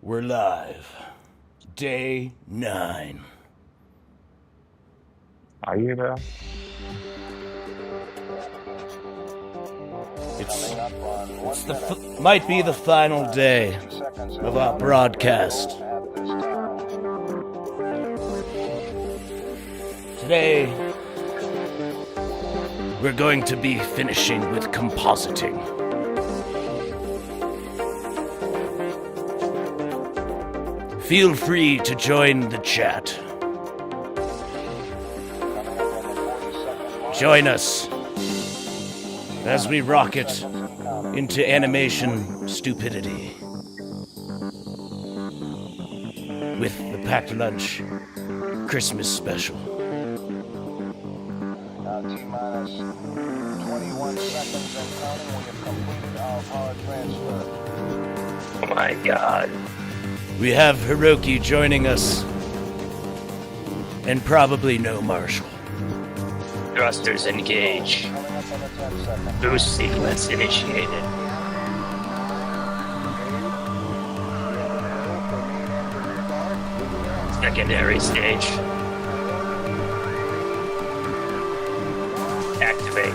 We're live. Day 9. Are you there? Might be the final day of our broadcast. Today, we're going to be finishing with compositing. Feel free to join the chat. Join us as we rocket into animation stupidity with the Packed Lunch Christmas special. T-minus 21 seconds and counting. We have completed our power transfer. Oh my god. We have Hiroki joining us, and probably no Marshall. Thrusters engage. Boost sequence initiated. Secondary stage. Activate.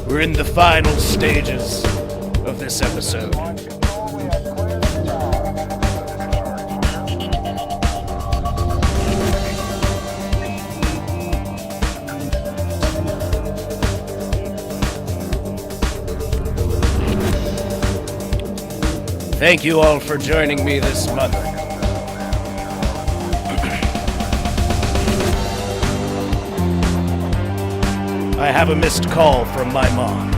We're in the final stages of this episode. Thank you all for joining me this month. I have a missed call from my mom.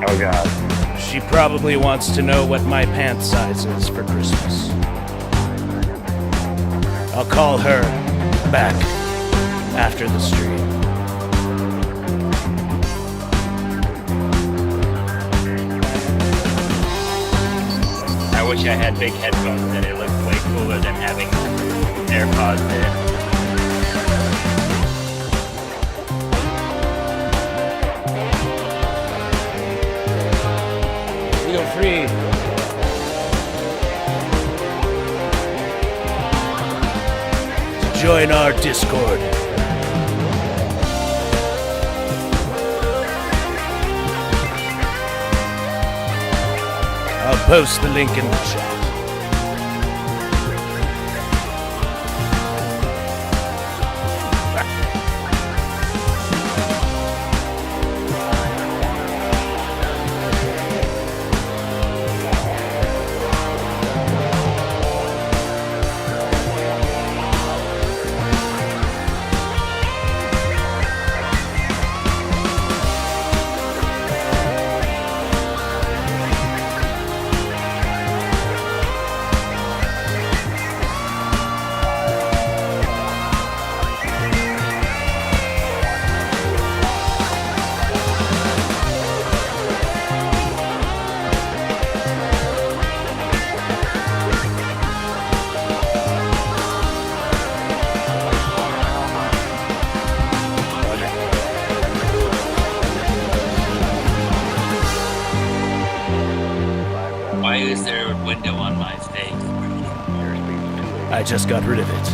Oh god. She probably wants to know what my pant size is for Christmas. I'll call her back after the stream. I wish I had big headphones and it looked way cooler than having AirPods in. Feel free to join our Discord. I'll post the link in the chat. Why is there a window on my face? I just got rid of it.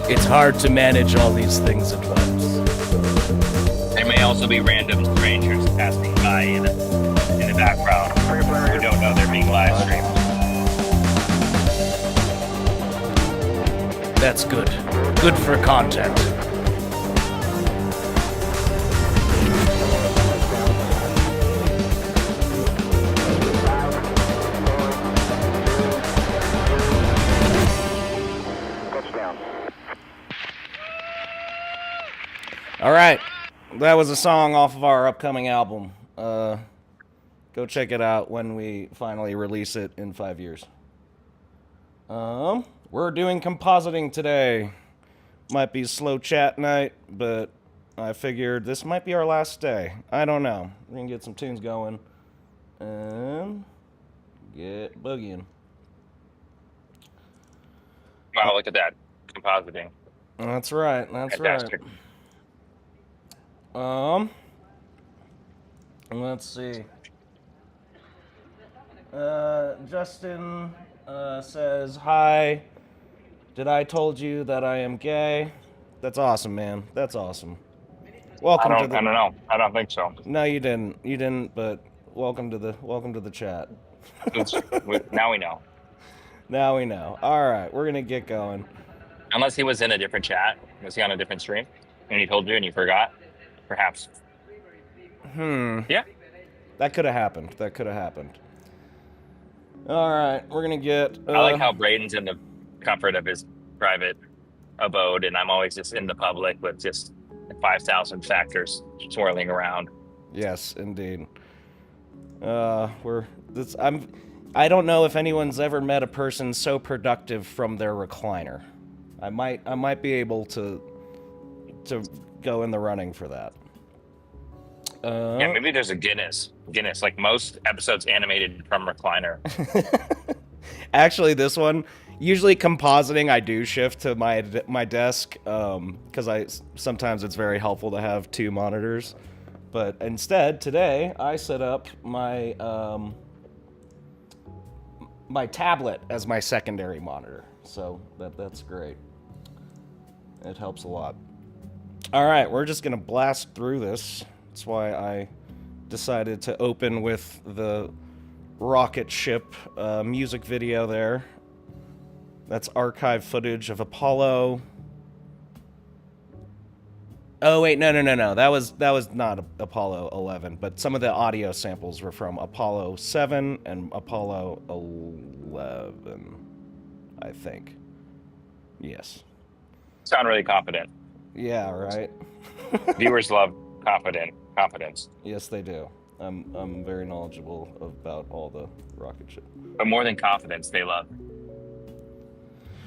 It's hard to manage all these things at once. There may also be random strangers passing by in the background who don't know they're being live streamed. That's good. Good for content. All right, that was a song off of our upcoming album. Go check it out when we finally release it in 5 years. We're doing compositing today. Might be slow chat night, but I figured this might be our last day. I don't know. We can get some tunes going and get boogieing. Wow, look at that. Compositing. That's right. That's Fantastic. right. Let's see. Justin says, "Hi. Did I told you that I am gay?" That's awesome, man. That's awesome. Welcome to the. I don't know. I don't think so. No, you didn't. You didn't. But welcome to the chat. Now we know. Now we know. All right, we're gonna get going. Unless he was in a different chat. Was he on a different stream? And he told you and you forgot? Perhaps. Yeah. That could have happened. That could have happened. All right, we're gonna get. I like how Braden's in the comfort of his private abode, and I'm always just in the public with just 5,000 factors swirling around. Yes, indeed. I don't know if anyone's ever met a person so productive from their recliner. I might be able to go in the running for that. Yeah, maybe there's a Guinness, like most episodes animated from recliner. Actually, this one, usually compositing, I do shift to my desk because sometimes it's very helpful to have two monitors. But instead, today, I set up my my tablet as my secondary monitor. So that's great. It helps a lot. All right, we're just gonna blast through this. That's why I decided to open with the rocket ship music video there. That's archive footage of Apollo. Oh wait, no. That was not Apollo 11, but some of the audio samples were from Apollo 7 and Apollo 11, I think. Yes. Sound really confident. Yeah, right. Viewers love confidence. Yes, they do. I'm very knowledgeable about all the rocket ship. But more than confidence, they love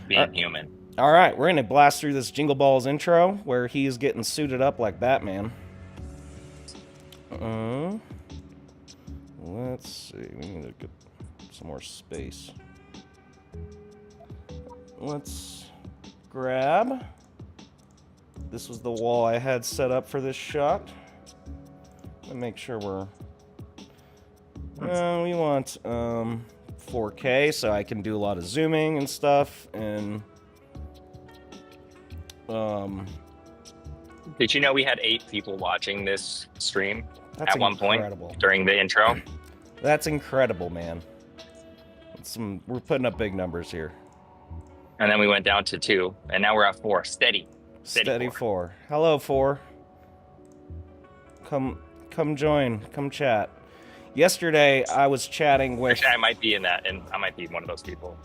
being human. All right, we're gonna blast through this Jingle Balls intro where he's getting suited up like Batman. Let's see. We need to get some more space. Let's grab. This was the wall I had set up for this shot. Let me make sure we're. We want 4K, so I can do a lot of zooming and stuff. And did you know we had 8 people watching this stream That's at one incredible. point during the intro? That's incredible, man. We're putting up big numbers here. And then we went down to 2, and now we're at 4. Steady 4. Hello, 4. Come join. Come chat. Yesterday, I was chatting with. Actually, I might be in that, and I might be one of those people.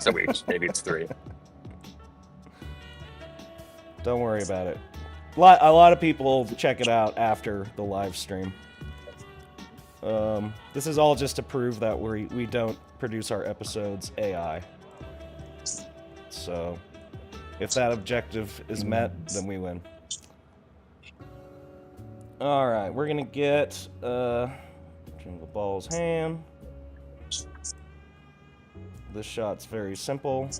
So maybe it's 3. Don't worry about it. A lot of people check it out after the live stream. This is all just to prove that we don't produce our episodes AI. So, if that objective is met, then we win. All right, we're gonna get Jingle Balls hand. This shot's very simple.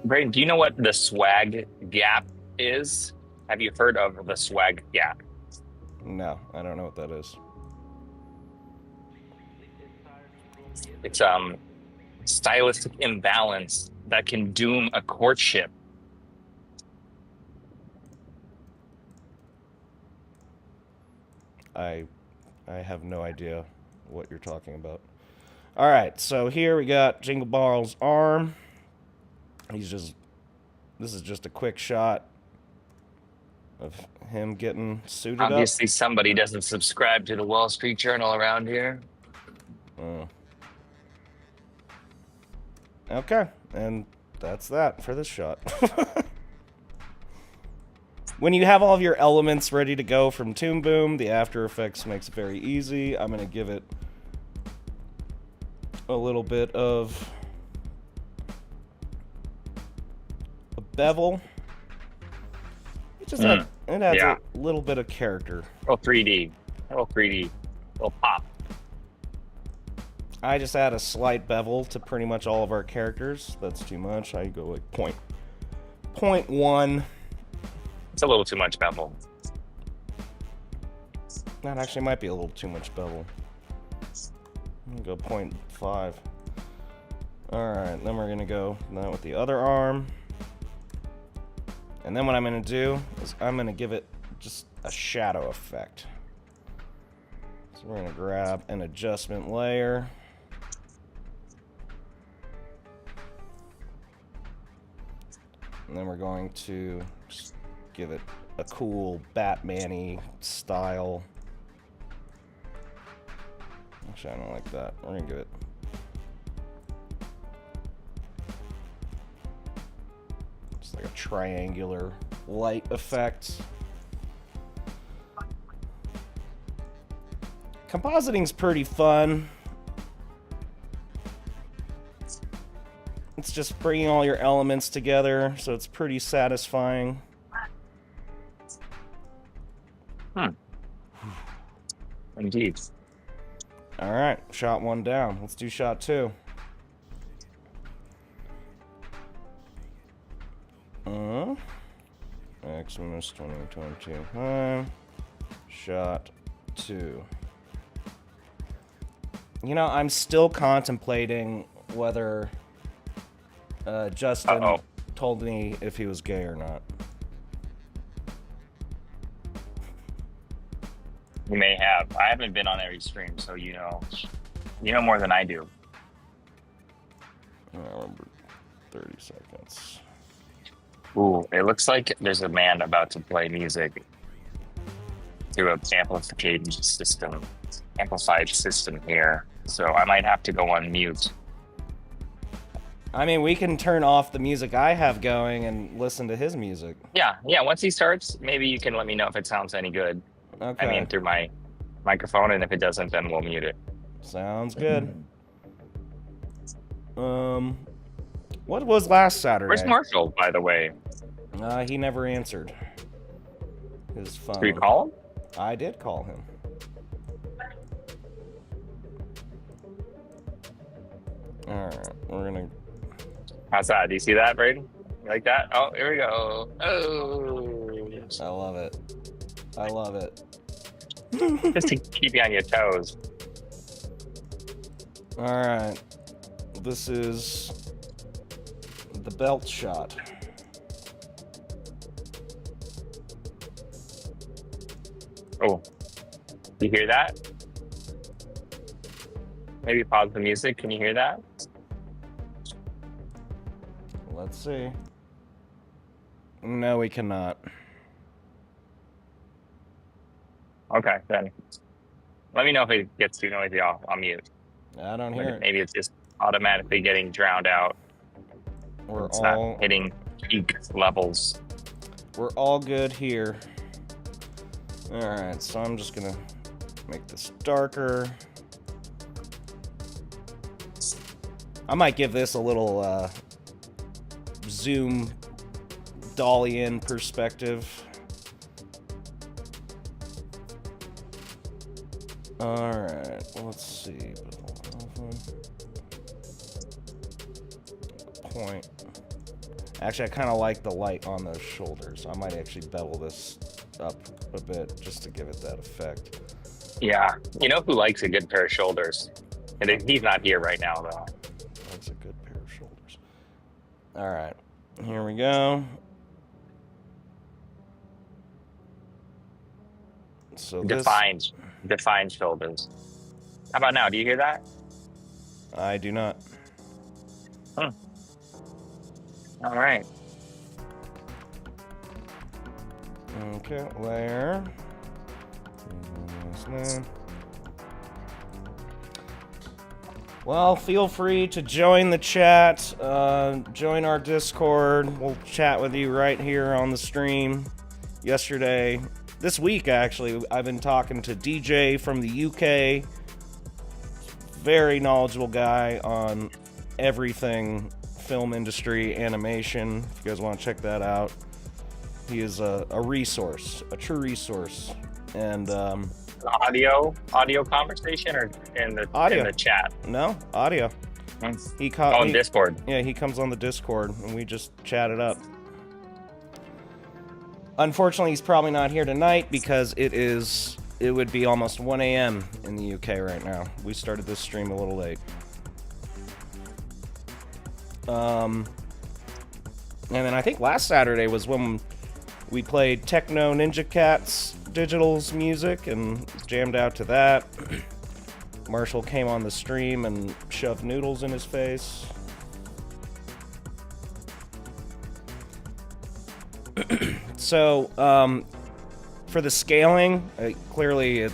Braden, do you know what the swag gap is? Have you heard of the swag gap? No, I don't know what that is. It's stylistic imbalance that can doom a courtship. I have no idea what you're talking about. All right, so here we got Jingle Ball's arm. This is just a quick shot of him getting suited up. Obviously, somebody doesn't subscribe to the Wall Street Journal around here. Okay, and that's that for this shot. When you have all of your elements ready to go from Toon Boom, the After Effects makes it very easy. I'm going to give it a little bit of a bevel. It just adds a little bit of character. A little 3D. A little pop. I just add a slight bevel to pretty much all of our characters. That's too much. I go like point one. It's a little too much bevel. That actually might be a little too much bevel. I'm gonna go 0.5. Alright, then we're gonna go now with the other arm. And then what I'm gonna do is I'm gonna give it just a shadow effect. So we're gonna grab an adjustment layer. And then we're going to just give it a cool Batman-y style. Actually, I don't like that. We're gonna give it just like a triangular light effect. Compositing's pretty fun. It's just bringing all your elements together, so it's pretty satisfying. Indeed. All right, shot 1 down. Let's do shot 2. Xmas 2022. Shot 2. You know, I'm still contemplating whether Justin told me if he was gay or not. You may have. I haven't been on every stream, so you know more than I do. I remember 30 seconds. Ooh, it looks like there's a man about to play music through an amplified system here. So I might have to go on mute. I mean, we can turn off the music I have going and listen to his music. Yeah. Once he starts, maybe you can let me know if it sounds any good. Okay. I mean, through my microphone, and if it doesn't, then we'll mute it. Sounds good. What was last Saturday? Where's Marshall, by the way? He never answered his phone. Did you call him? I did call him. Alright, we're gonna... How's that? Do you see that, Braden? You like that? Oh, here we go. Oh. I love it. I love it. Just to keep you on your toes. Alright. This is the belt shot. Oh, you hear that? Maybe pause the music. Can you hear that? Let's see. No, we cannot. Okay, then. Let me know if it gets too noisy. I'll mute. I don't hear it. Maybe it's just automatically getting drowned out. It's not hitting peak levels. We're all good here. Alright, so I'm just gonna make this darker. I might give this a little zoom dolly in perspective. Alright, let's see. Point. Actually, I kind of like the light on those shoulders. I might actually bevel this up a bit just to give it that effect. Yeah. You know who likes a good pair of shoulders? And he's not here right now, though. That's a good pair of shoulders. Alright, here we go. So Defined shoulders. How about now? Do you hear that? I do not. All right. Okay, layer. Well, feel free to join the chat, join our Discord. We'll chat with you right here on the stream. This week actually, I've been talking to DJ from the UK. Very knowledgeable guy on everything film industry, animation. If you guys want to check that out, he is a resource, a true resource. And audio conversation or in the Audio. in the chat? No, audio. He Oh, in Discord. Yeah, he comes on the Discord and we just chat it up. Unfortunately, he's probably not here tonight because it would be almost 1 a.m. in the UK right now. We started this stream a little late. And then I think last Saturday was when we played Techno Ninja Cat's Digital's music and jammed out to that. Marshall came on the stream and shoved noodles in his face. So, for the scaling, clearly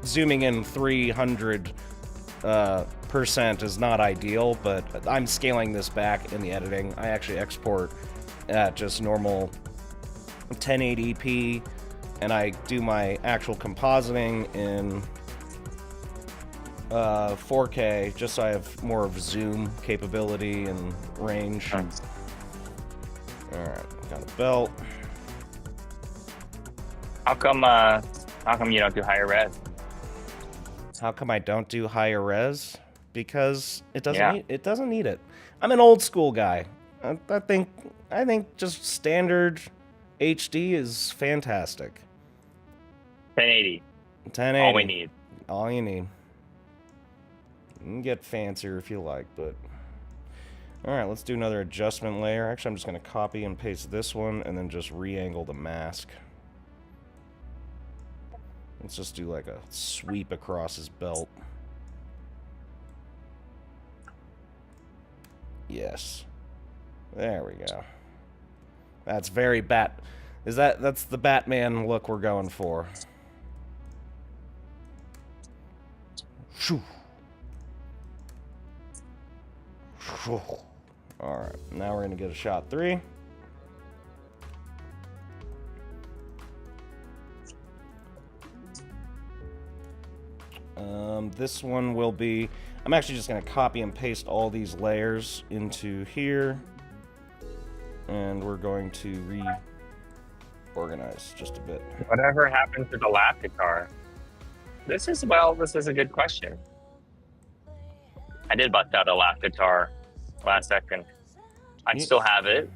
zooming in 300% is not ideal, but I'm scaling this back in the editing. I actually export at just normal 1080p, and I do my actual compositing in 4K, just so I have more of zoom capability and range. Nice. Alright, got a belt. How come you don't do higher res? How come I don't do higher res? Because it doesn't Yeah. it doesn't need it. I'm an old school guy. I think just standard HD is fantastic. 1080. 1080. All we need. All you need. You can get fancier if you like, but... Alright, let's do another adjustment layer. Actually, I'm just going to copy and paste this one and then just re-angle the mask. Let's just do like a sweep across his belt. Yes. There we go. That's very bat... That's the Batman look we're going for. Shoo. Shoo. Alright, now we're gonna get a shot 3. This one will be... I'm actually just going to copy and paste all these layers into here. And we're going to reorganize just a bit. Whatever happened to the lap guitar? This is a good question. I did bust out a lap guitar last second. I still have it.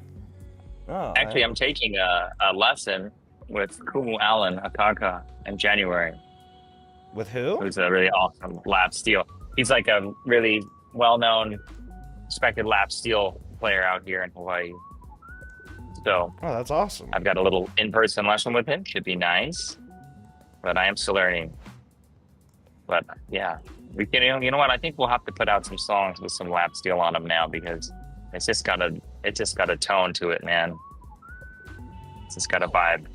Oh, Actually, I'm taking a lesson with Kumu Allen Akaka in January. With who? Who's a really awesome lap steel. He's like a really well-known, respected lap steel player out here in Hawaii. So, Oh, that's awesome. I've got a little in-person lesson with him. Should be nice, but I am still learning. But yeah, we can. You know what? I think we'll have to put out some songs with some lap steel on them now because it's just got a tone to it, man. It's just got a vibe.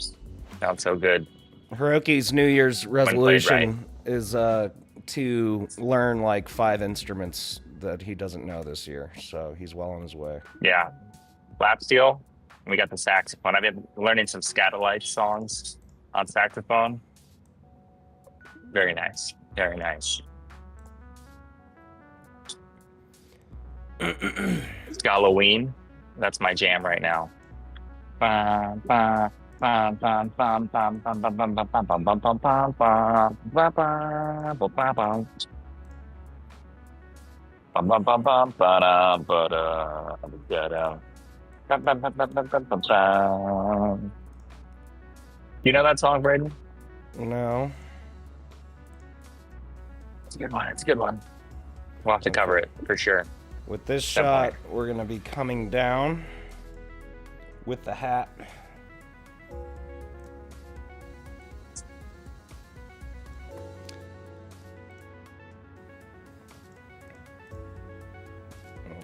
Sounds so good. Hiroki's New Year's resolution right. is to learn like 5 instruments that he doesn't know this year. So he's well on his way. Yeah, lap steel. We got the saxophone. I've been learning some Scatolites songs on saxophone. Very nice. Very nice. It's Halloween. That's my jam right now. You know that song, Braden? No. It's a good one. It's a good one. We'll have to cover it for sure. With this Some shot, point. we're going to be coming down with the hat.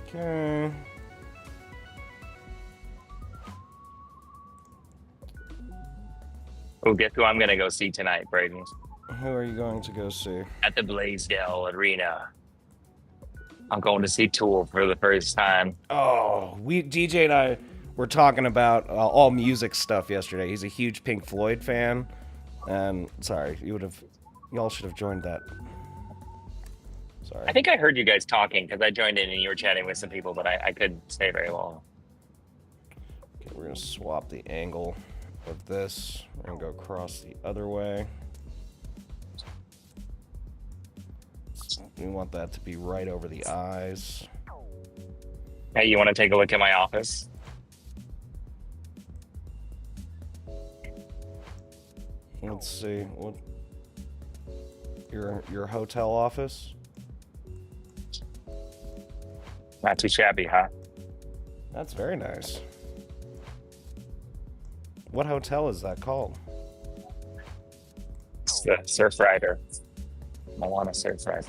Okay. Oh, guess who I'm gonna go see tonight, Braden? Who are you going to go see? At the Blaisdell Arena. I'm going to see Tool for the first time. Oh, DJ and I were talking about all music stuff yesterday. He's a huge Pink Floyd fan, and sorry, y'all should have joined that. Sorry. I think I heard you guys talking because I joined in and you were chatting with some people, but I couldn't stay very long. Okay, we're gonna swap the angle of this. We're gonna go across the other way. We want that to be right over the eyes. Hey, you want to take a look at my office? Let's see. What? Your hotel office? Not too shabby, huh? That's very nice. What hotel is that called? It's the Surf Rider. Moana Surf Rider.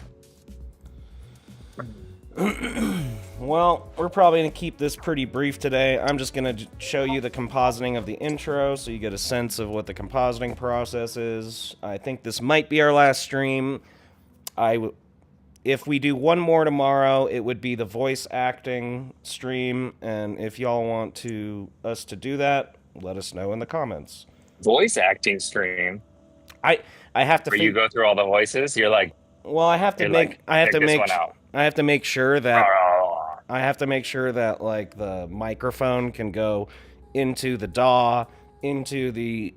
Well, we're probably going to keep this pretty brief today. I'm just going to show you the compositing of the intro so you get a sense of what the compositing process is. I think this might be our last stream. If we do one more tomorrow, it would be the voice acting stream, and if y'all want us to do that, let us know in the comments. Voice acting stream. I have to Where you go through all the voices. You're like, well, I have to make sure that like the microphone can go into the DAW, into the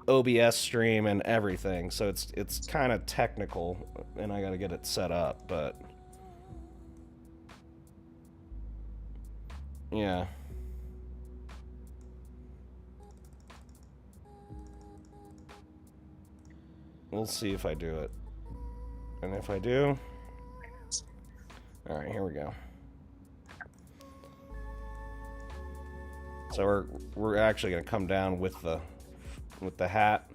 OBS stream and everything. So it's kind of technical, and I got to get it set up, but yeah. We'll see if I do it. And if I do... Alright, here we go. So we're actually going to come down with the hat.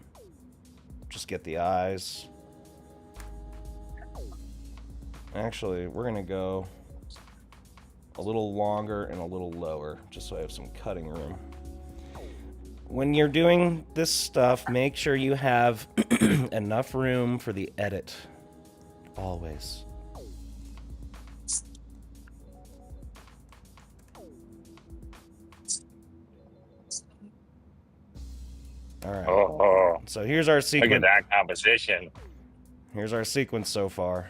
Just get the eyes. Actually, we're going to go a little longer and a little lower, just so I have some cutting room. When you're doing this stuff, make sure you have enough room for the edit. Always. All right. oh, So here's our sequence. look at that composition. Here's our sequence so far.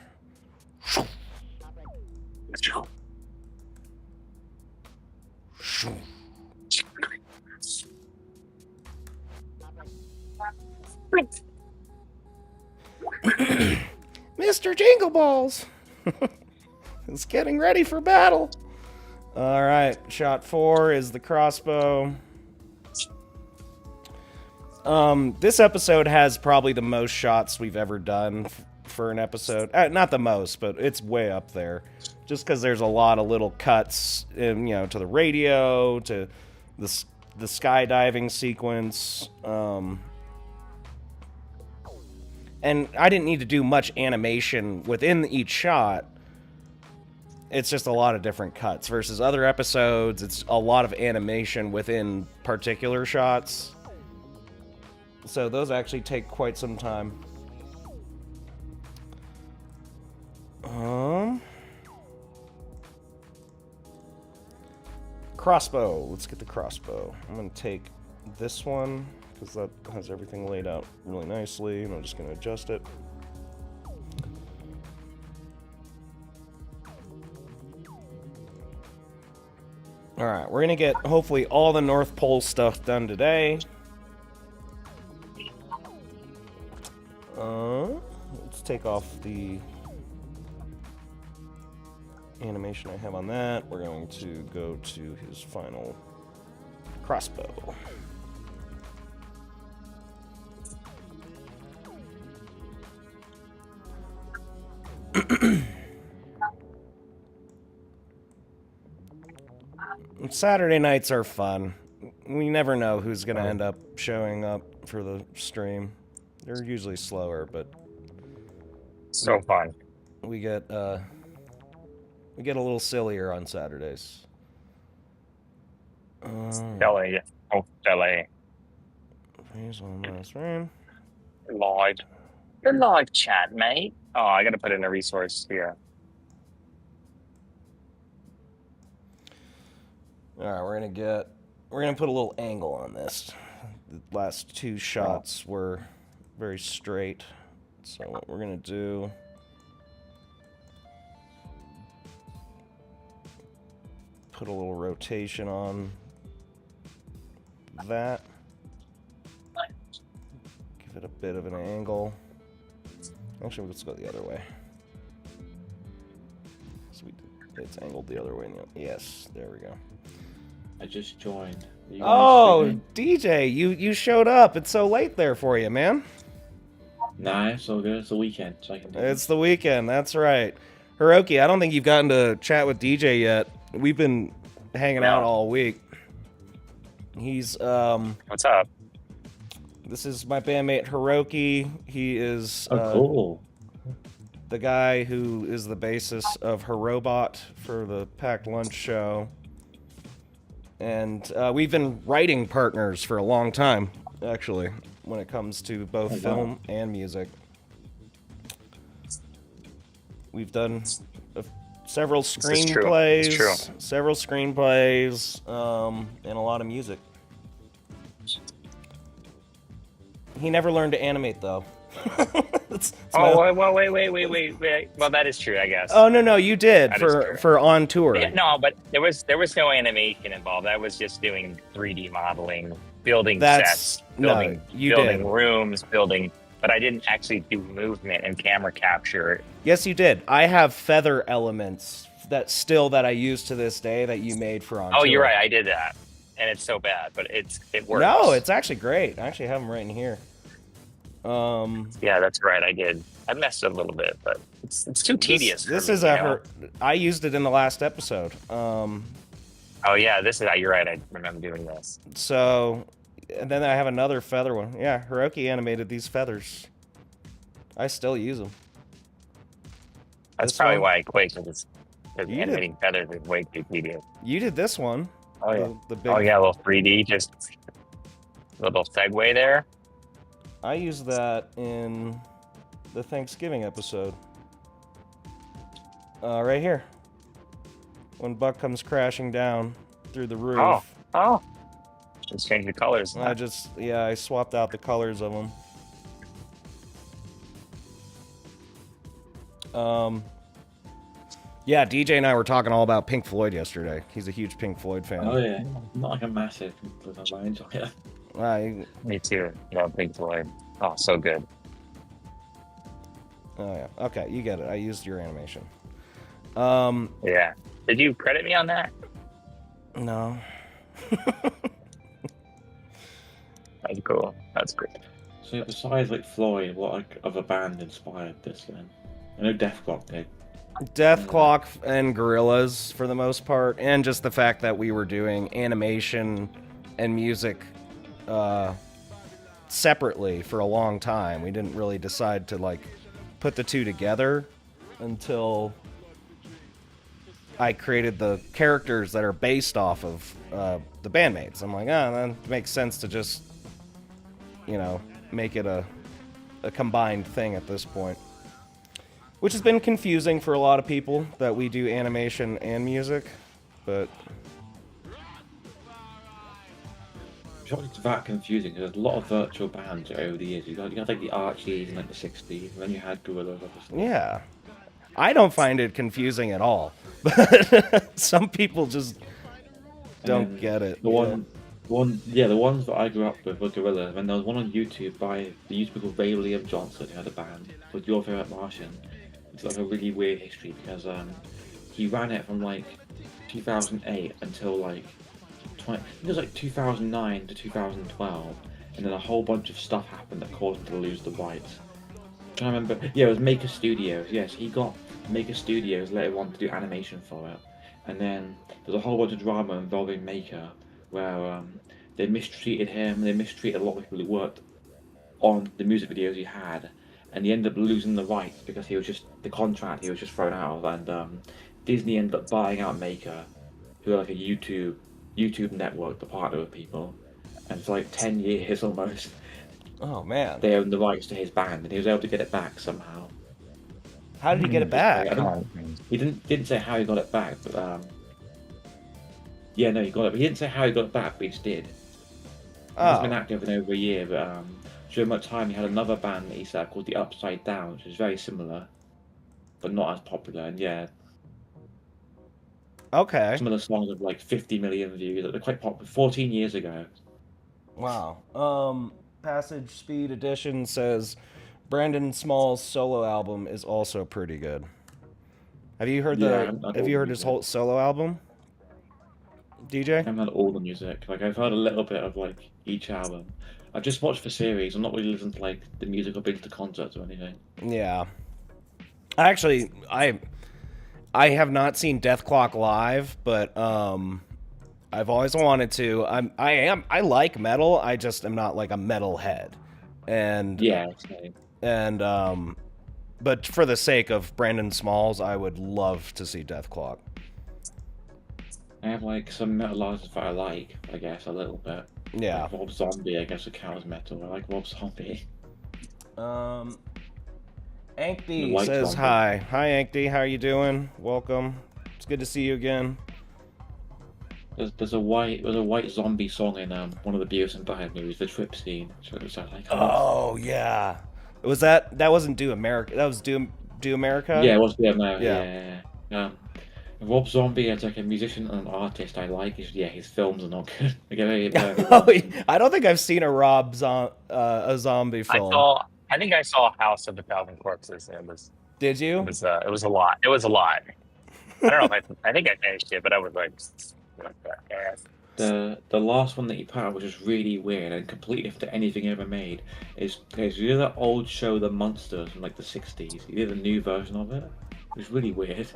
Mr. Jingle Balls is getting ready for battle. All right, shot 4 is the crossbow. This episode has probably the most shots we've ever done for an episode. Not the most, but it's way up there. Just because there's a lot of little cuts, to the radio, to the skydiving sequence. And I didn't need to do much animation within each shot. It's just a lot of different cuts versus other episodes. It's a lot of animation within particular shots. So those actually take quite some time. Crossbow. Let's get the crossbow. I'm going to take this one, because that has everything laid out really nicely, and I'm just going to adjust it. Alright, we're going to get, hopefully, all the North Pole stuff done today. Let's take off the animation I have on that. We're going to go to his final crossbow. Saturday nights are fun. We never know who's going to end up showing up for the stream. They're usually slower, but so fun. We get a little sillier on Saturdays. LA. Oh, LA. Here's one last room. Live. Good live chat, mate. Oh, I gotta put in a resource here. Alright, we're gonna put a little angle on this. The last two shots were very straight. So what we're gonna do, put a little rotation on that. Give it a bit of an angle. Actually, let's go the other way. So it's angled the other way now. Yes, there we go. I just joined. Are you Oh, guys DJ, you showed up. It's so late there for you, man. streaming? Nah, it's all good. It's the weekend, so I can do it. It's the weekend. That's right. Hiroki, I don't think you've gotten to chat with DJ yet. We've been hanging out all week. He's What's up? This is my bandmate Hiroki. He is Cool. the guy who is the bassist of Herobot for the Packed Lunch show. And we've been writing partners for a long time, actually, when it comes to both film and music. We've done several screenplays, and a lot of music. He never learned to animate, though. Wait. Well, that is true, I guess. Oh no, you did That for On Tour. Yeah, no, but there was no animation involved. I was just doing 3D modeling, building sets, building rooms, but I didn't actually do movement and camera capture. Yes, you did. I have feather elements that I use to this day that you made for On Tour. Oh, you're right. I did that, and it's so bad, but it works. No, it's actually great. I actually have them right in here. Yeah, that's right. I did. I messed it a little bit, but it's too tedious. I used it in the last episode. Oh yeah, you're right. I remember doing this. So, and then I have another feather one. Yeah, Hiroki animated these feathers. I still use them. That's probably why I quit, because animating feathers is way too tedious. You did this one. Oh yeah. The big... Oh yeah, a little 3D, just a little segue there. I used that in the Thanksgiving episode. Right here. When Buck comes crashing down through the roof. Oh. Just change the colors. I swapped out the colors of them. Yeah, DJ and I were talking all about Pink Floyd yesterday. He's a huge Pink Floyd fan. Oh yeah, not like a massive, but I enjoy it. Me too. Love Pink Floyd. Oh, so good. Oh yeah. Okay, you get it. I used your animation. Yeah. Did you credit me on that? No. That's cool. That's great. So besides like Floyd, what other band inspired this then? I know Death Clock did. Death Clock and Gorillaz for the most part, and just the fact that we were doing animation and music separately for a long time. We didn't really decide to put the two together until I created the characters that are based off of the bandmates. I'm like, that makes sense to just, make it a combined thing at this point. Which has been confusing for a lot of people that we do animation and music, but... It's that confusing because there's a lot of virtual bands over the years. You got like the Archies in the 60s, and then you had Gorillaz, obviously. Yeah. I don't find it confusing at all, but some people just don't get it. The ones that I grew up with were Gorillaz, and there was one on YouTube by the YouTuber called Ray Liam Johnson who had a band called Your Favorite Martian. It's like a really weird history because he ran it from 2008 until it was 2009 to 2012, and then a whole bunch of stuff happened that caused him to lose the rights. I'm trying to remember. Yeah, it was Maker Studios. Yes, he got Maker Studios later on to do animation for it, and then there's a whole bunch of drama involving Maker where they mistreated him. They mistreated a lot of people who worked on the music videos he had, and he ended up losing the rights because he was just thrown out of, and Disney ended up buying out Maker, who are like a YouTube network to partner with people, and for 10 years almost. Oh man. They owned the rights to his band, and he was able to get it back somehow. How did he get it back? He didn't say how he got it back, but he got it. But he didn't say how he got it back, but he just did. He's been active in over a year, but during that time he had another band that he set up called The Upside Down, which is very similar, but not as popular. And yeah. Okay. Some of the songs have 50 million views. They're quite popular. 14 years ago. Wow. Passage Speed Edition says Brandon Small's solo album is also pretty good. Have you heard Yeah, I'm not Have you all heard his music. whole solo album, DJ? I haven't had all the music. Like I've heard a little bit of like each album. I've just watched the series. I'm not really listening to like the music or been to concerts or anything. Yeah. Actually, I have not seen Death Clock live, but I've always wanted to. I like metal. I just am not like a metal head, and Yeah, same. but for the sake of Brandon Smalls, I would love to see Death Clock. I have like some metal artists that I like, I guess, a little bit. Yeah. Like Rob Zombie, I guess, would count as metal. I like Rob Zombie. Ank The D White says Zombie. hi. Hi, Ank D. How are you doing? Welcome. It's good to see you again. There's a white zombie song in one of the Beavis and Butthead movies, the Trip Scene. So it was like, Oh yeah. Was that wasn't Do America? That was Do America? yeah, it was no, Yeah. yeah. Rob Zombie as like a musician and an artist, I like. His films are not good. I don't think I've seen a zombie film. I think I saw House of a Thousand Corpses. Did you? It was a lot. It was a lot. I don't know if I think I finished it, but I was like The last one that he put out was just really weird and completely different to anything ever made. Is you know that old show The Monsters from like the 60s? He did a new version of it. It was really weird. It's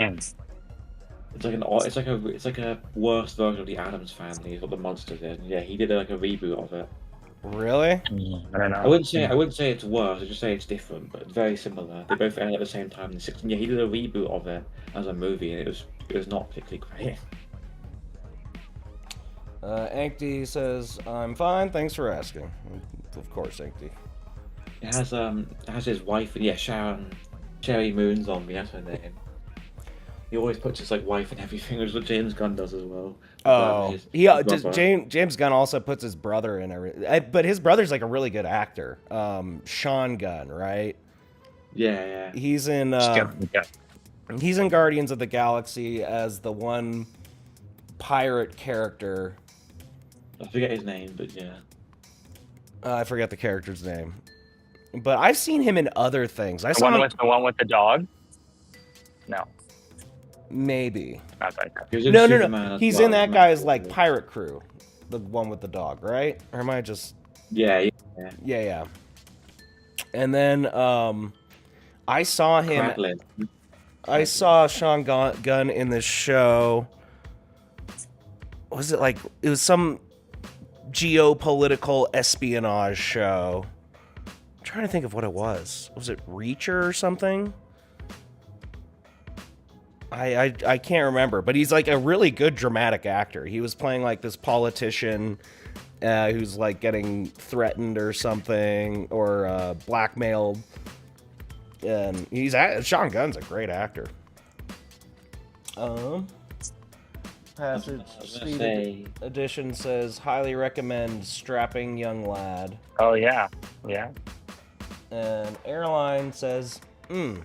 like a worse version of the Addams Family is what the Monsters is. Yeah, he did like a reboot of it. Really? I don't know. I wouldn't say it's worse. I'd just say it's different, but very similar. They both aired at the same time in the 60s. Yeah, he did a reboot of it as a movie, and it was not particularly great. Ank D says, I'm fine, thanks for asking. Of course, Ank D. It has his wife, yeah, Sherry Moon Zombie, that's her name. He always puts his like wife and everything, which is what James Gunn does as well. Oh, His does James Gunn also puts his brother in everything. But his brother's like a really good actor. Sean Gunn, right? Yeah. He's in Guardians of the Galaxy as the one pirate character. I forget his name, but yeah. I forget the character's name. But I've seen him in other things. The one with the dog? No. Maybe. Not that guy. No. He's in that guy's like pirate crew. The one with the dog, right? Or am I just... Yeah. Yeah. And then I saw him... Cratlin. I saw Sean Gunn in this show. Was it like... It was some geopolitical espionage show. I'm trying to think of what it was. Was it Reacher or something? I can't remember, but he's like a really good dramatic actor. He was playing like this politician who's like getting threatened or something, or blackmailed. And Sean Gunn's a great actor. Passage Speed Edition says, highly recommend Strapping Young Lad. Oh yeah. And Airline says, M.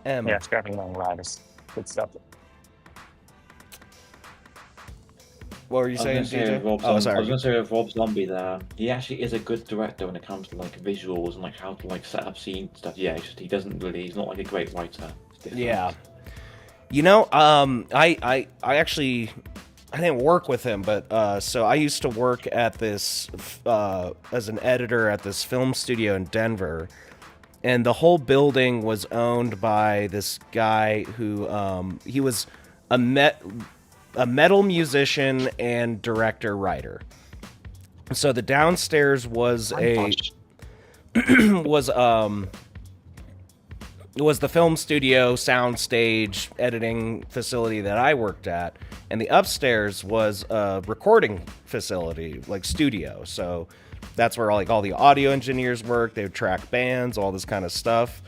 Yeah, Scrapping Young Lad is good stuff. What were you saying, DJ? I was going to say with Rob Zombie there, he actually is a good director when it comes to like visuals and like how to like set up scene stuff. Yeah, it's just he's not like a great writer. Yeah. You know, I actually, I didn't work with him, but so I used to work at this as an editor at this film studio in Denver. And the whole building was owned by this guy who he was a metal musician and director-writer. So the downstairs was was the film studio, soundstage, editing facility that I worked at, and the upstairs was a recording facility, like studio. So that's where all the audio engineers work. They would track bands, all this kind of stuff.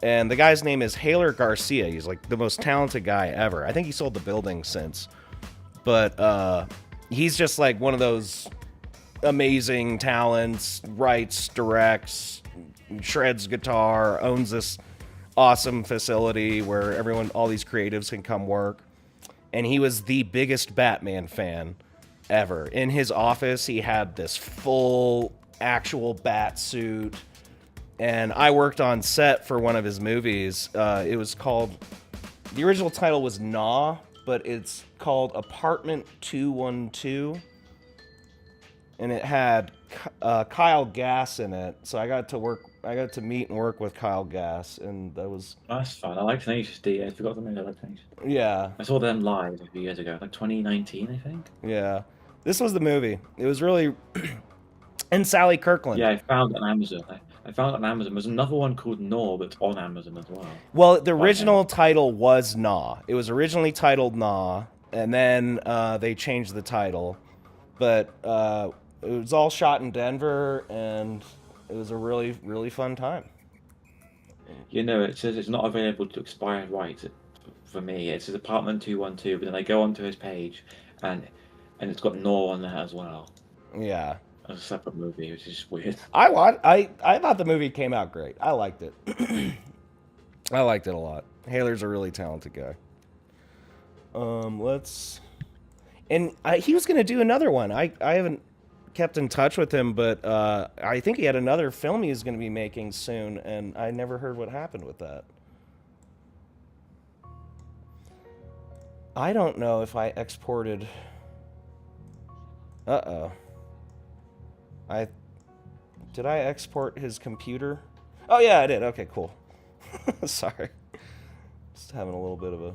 And the guy's name is Haler Garcia. He's like the most talented guy ever. I think he sold the building since. But he's just like one of those amazing talents, writes, directs, shreds guitar, owns this awesome facility where all these creatives can come work. And he was the biggest Batman fan ever. In his office, he had this full actual bat suit. and I worked on set for one of his movies. It was called, the original title was Nah, but it's called Apartment 212, and it had Kyle Gass in it. So I got to meet and work with Kyle Gass, and that was That's fun. I like Tenacious D. I forgot the name. I like Tenacious D. yeah. I saw them live a few years ago, like 2019, I think. Yeah, this was the movie. It was really, and Sally Kirkland. Yeah, I found it on Amazon. I found it on Amazon. There's another one called Nor that's on Amazon as well. Well, the original title was Nah. It was originally titled Nah, and then they changed the title. But it was all shot in Denver, and it was a really, really fun time. You know, it says it's not available to expired rights for me. It says Apartment 212, but then I go onto his page, and it's got Nor on there as well. Yeah. As a separate movie, which is weird. I thought the movie came out great. I liked it. I liked it a lot. Haler's a really talented guy. And he was gonna do another one. I haven't kept in touch with him, but I think he had another film he was gonna be making soon, and I never heard what happened with that. I don't know if I exported. Uh-oh. Did I export his computer? Oh yeah, I did. Okay, cool. Sorry. Just having a little bit of a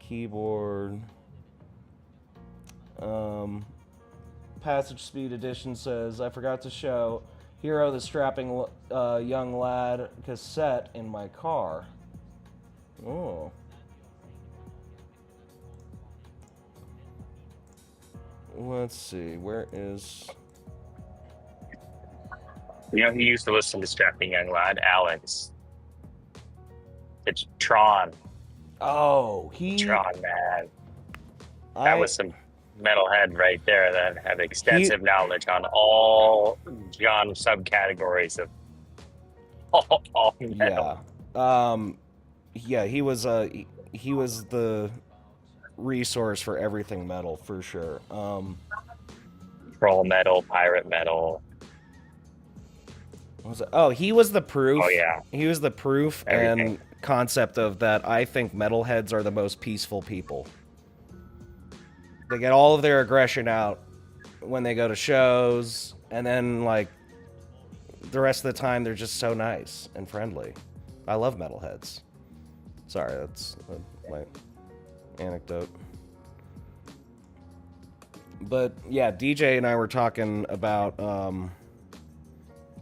keyboard. Passage Speed Edition says, I forgot to show Hero the strapping young lad cassette in my car. Oh. Let's see, where is... You know, he used to listen to Strapping Young Lad, Alex. It's Tron. Oh, Tron, man. That was some metalhead right there that had extensive knowledge on all genre subcategories of all metal. Yeah, he was the resource for everything metal for sure. Troll metal, pirate metal. He was the proof. Oh yeah, he was the proof everything. And concept of that. I think metalheads are the most peaceful people. They get all of their aggression out when they go to shows, and then like the rest of the time they're just so nice and friendly. I love metalheads. Sorry, that's my anecdote. But yeah, DJ and I were talking about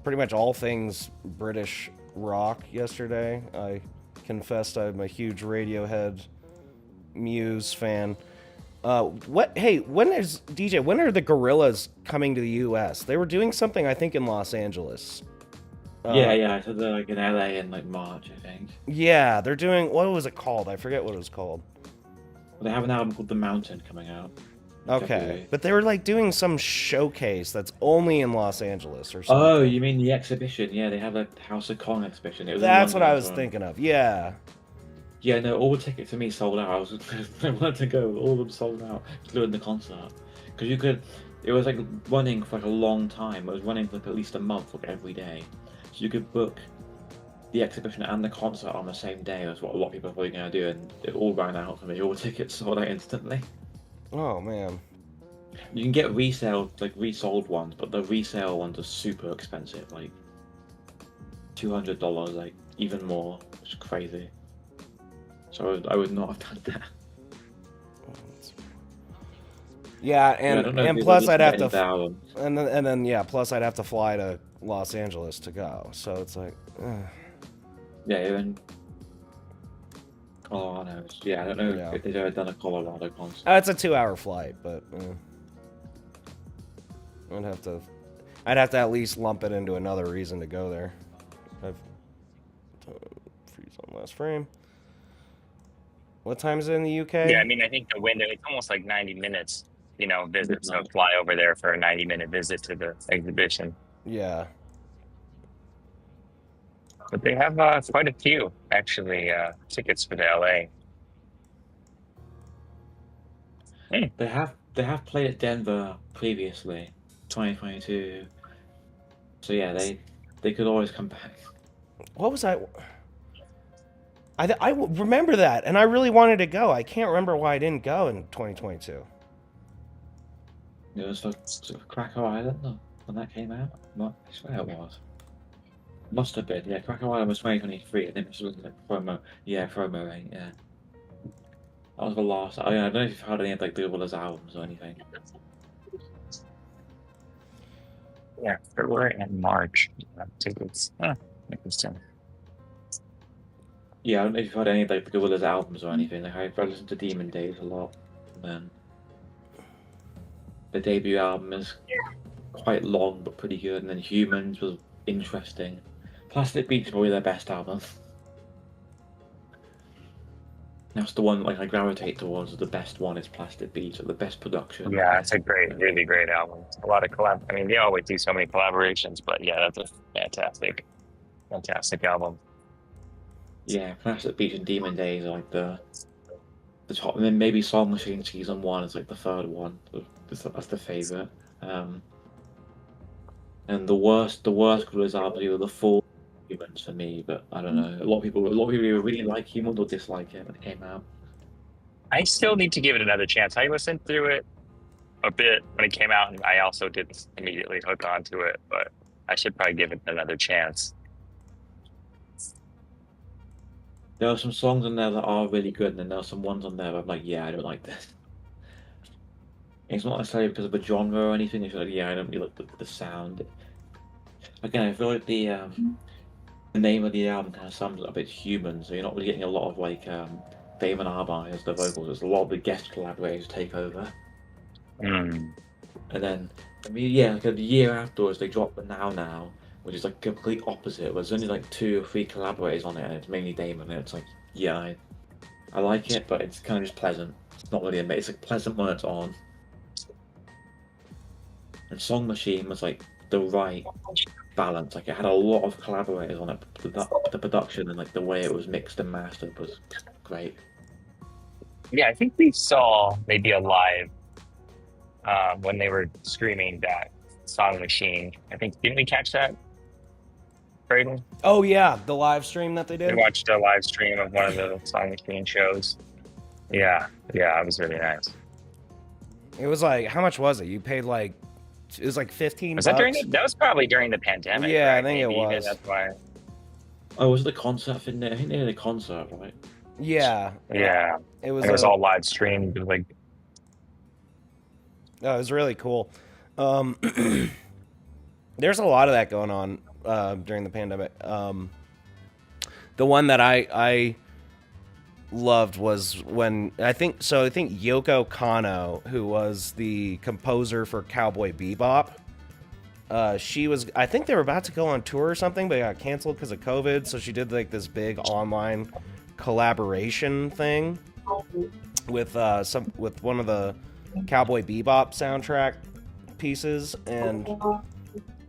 pretty much all things British rock yesterday. I confessed I'm a huge Radiohead, Muse fan. When is DJ? When are the Gorillaz coming to the U.S.? They were doing something, I think, in Los Angeles. Yeah. So they're like in LA in like March, I think. Yeah, they're doing. What was it called? I forget what it was called. Well, they have an album called The Mountain coming out. Okay, but they were like doing some showcase that's only in Los Angeles or something. Oh, you mean the exhibition? Yeah, they have a House of Kong exhibition. That's what I was thinking of. Yeah. Yeah, no, all the tickets for me sold out. I wanted to go, all of them sold out, including the concert. Because it was like running for like a long time. It was running for like at least a month, like every day. So you could book the exhibition and the concert on the same day. That's what a lot of people are probably going to do, and it all ran out for me. All the tickets sold out instantly. Oh man. You can get resold ones, but the resale ones are super expensive, like $200, like even more, which is crazy. So I would not have done that. Yeah, and plus I'd have to, and then plus I'd have to fly to Los Angeles to go. So it's like, yeah, even Colorado. Yeah, I don't know if they've ever done a Colorado concert. It's a 2-hour flight, but I'd have to at least lump it into another reason to go there. I've freeze on last frame. What time is it in the UK? Yeah, I mean, I think the window, it's almost like 90 minutes, visit. So fly over there for a 90-minute visit to the exhibition. Yeah. But they have quite a few, actually, tickets for the LA. Hey. They have played at Denver previously, 2022. So yeah, They could always come back. What was I remember that, and I really wanted to go. I can't remember why I didn't go in 2022. It was for Cracker Island when that came out. I swear it was. Must have been, yeah. Cracker Island was 2023, and then it was like promo. Yeah, promo, right? Yeah. That was the last. I don't know if you've heard any of like the Willows albums or anything. Yeah, February and March. Tickets. Huh, interesting. Yeah, I don't know if you've heard any of like the Willows albums or anything. Like I listened to Demon Days a lot. And the debut album is quite long but pretty good, and then Humans was interesting. Plastic Beach is probably their best album. That's the one like I gravitate towards. The best one is Plastic Beach, the best production. Yeah, it's a really great album. A lot of collab. I mean, they always do so many collaborations, but yeah, that's a fantastic album. Yeah, Plastic Beach and Demon Days are like the top, and then maybe Song Machine Season 1 is like the third one. That's the favorite. And the worst Gorillaz album are the full Humans for me, but I don't know. A lot of people really like Humans or dislike it when it came out. I still need to give it another chance. I listened through it a bit when it came out, and I also didn't immediately hook onto it, but I should probably give it another chance. There are some songs on there that are really good, and then there are some ones on there where I'm like, yeah, I don't like this. It's not necessarily because of the genre or anything. It's like, yeah, I don't really like the sound. Again, I feel like the name of the album kind of sums it up. It's Human, so you're not really getting a lot of like Damon Albarn as the vocals. It's a lot of the guest collaborators take over. Mm. And then, I mean, yeah, like a year afterwards, they dropped the Now, which is like complete opposite. There's only like 2 or 3 collaborators on it, and it's mainly Damon. And it's like, yeah, I like it, but it's kind of just pleasant. It's not really amazing. It's like pleasant when it's on. And Song Machine was like the right balance. Like it had a lot of collaborators on it. The production and like the way it was mixed and mastered was great. Yeah, I think we saw maybe a live when they were screaming that Song Machine. I think, didn't we catch that, Braden? Oh yeah, the live stream that they did. We watched a live stream of one of the Song Machine shows. Yeah, it was really nice. It was like, how much was it? You paid like, it was like 15 Was bucks. that was probably during the pandemic. Yeah, right? I think it was. That's why. Oh, was it the concert thing there? I think they did a concert, right? Yeah. Yeah, It was. it was all live streamed. It was like, Oh, it was really cool. There's a lot of that going on during the pandemic. The one that I loved was when I think Yoko Kanno, who was the composer for Cowboy Bebop, she was, I think they were about to go on tour or something, but it got canceled because of COVID. So she did like this big online collaboration thing with one of the Cowboy Bebop soundtrack pieces, and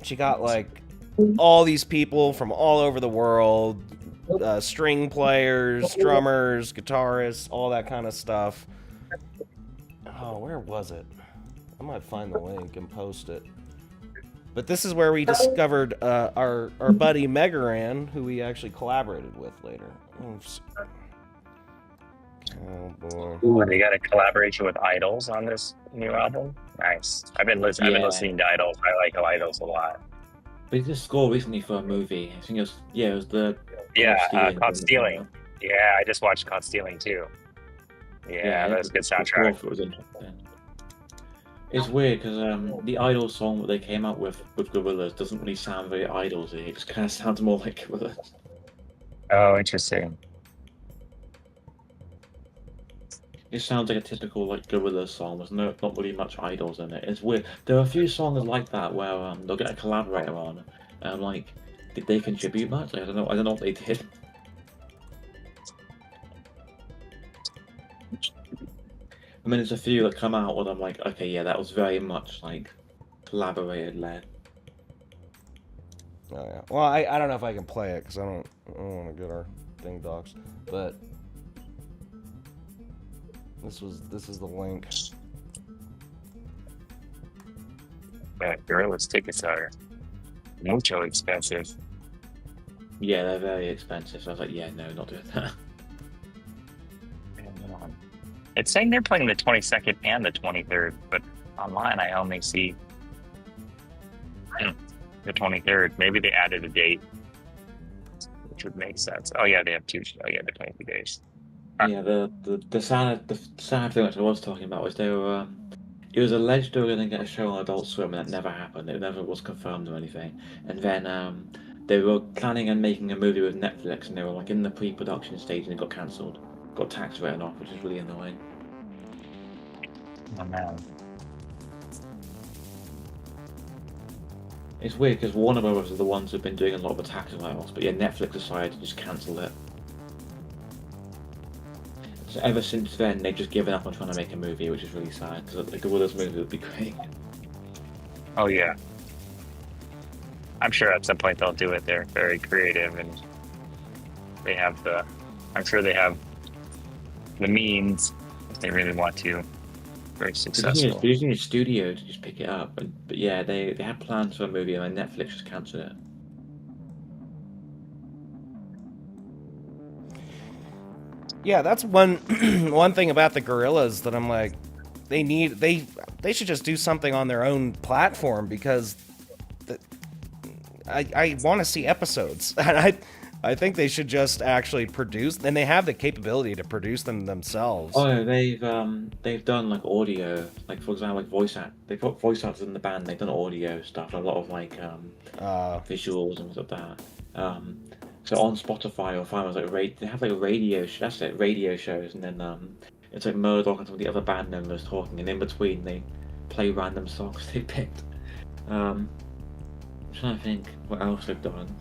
she got like all these people from all over the world, string players, drummers, guitarists, all that kind of stuff. Oh, where was it? I might find the link and post it. But this is where we discovered our buddy Megaton, who we actually collaborated with later. Oh boy! ooh, they got a collaboration with Idols on this new album. Nice. I've been listening to Idols. I like Idols a lot. They did a score recently for a movie. I think it was the Caught Stealing. Yeah, I just watched Caught Stealing too. Yeah, that's a good soundtrack. It was interesting. It's weird because the Idols song that they came out with Gorillaz doesn't really sound very Idolsy. It just kind of sounds more like Gorillaz. Oh, interesting. It sounds like a typical like Gorillaz song. There's not really much Idols in it. It's weird. There are a few songs like that where they'll get a collaborator on, and I'm like, did they contribute much? Like, I don't know what they did. I mean, there's a few that come out where I'm like, okay, yeah, that was very much like collaborated led. Oh yeah. Well, I don't know if I can play it because I don't want to get our thing docs, but this is the link. Yeah, Gorillaz tickets are Mucho expensive. Yeah, they're very expensive. So I was like, yeah, no, not doing that. It's saying they're playing the 22nd and the 23rd, but online I only see the 23rd. Maybe they added a date, which would make sense. Oh yeah, they have two. Oh yeah, the 22 days. Yeah, the sad thing which I was talking about was they were. It was alleged they were going to get a show on Adult Swim, and that never happened. It never was confirmed or anything. And then they were planning on making a movie with Netflix, and they were like in the pre-production stage, and it got cancelled. Got tax written off, which is really annoying. Oh man. It's weird because Warner Brothers are the ones who've been doing a lot of the tax write-offs, but yeah, Netflix decided to just cancel it. So ever since then, they've just given up on trying to make a movie, which is really sad because a Gorillaz movie would be great. Oh yeah. I'm sure at some point they'll do it. They're very creative and they have the. I'm sure they have the means if they really want to. Very successful. They're using a studio to just pick it up, but yeah, they had plans for a movie and then Netflix just cancelled it. Yeah, that's one one thing about the Gorillaz that I'm like, they should just do something on their own platform because I want to see episodes, and I think they should just actually produce, and they have the capability to produce them themselves. Oh, they've done like audio, like for example, like voice act. They've got voice actors in the band. They've done audio stuff, and a lot of like visuals and stuff like that. So on Spotify or find like they have like radio. That's it, radio shows, and then it's like Murdoch and some of the other band members talking, and in between they play random songs they picked. I'm trying to think what else they've done.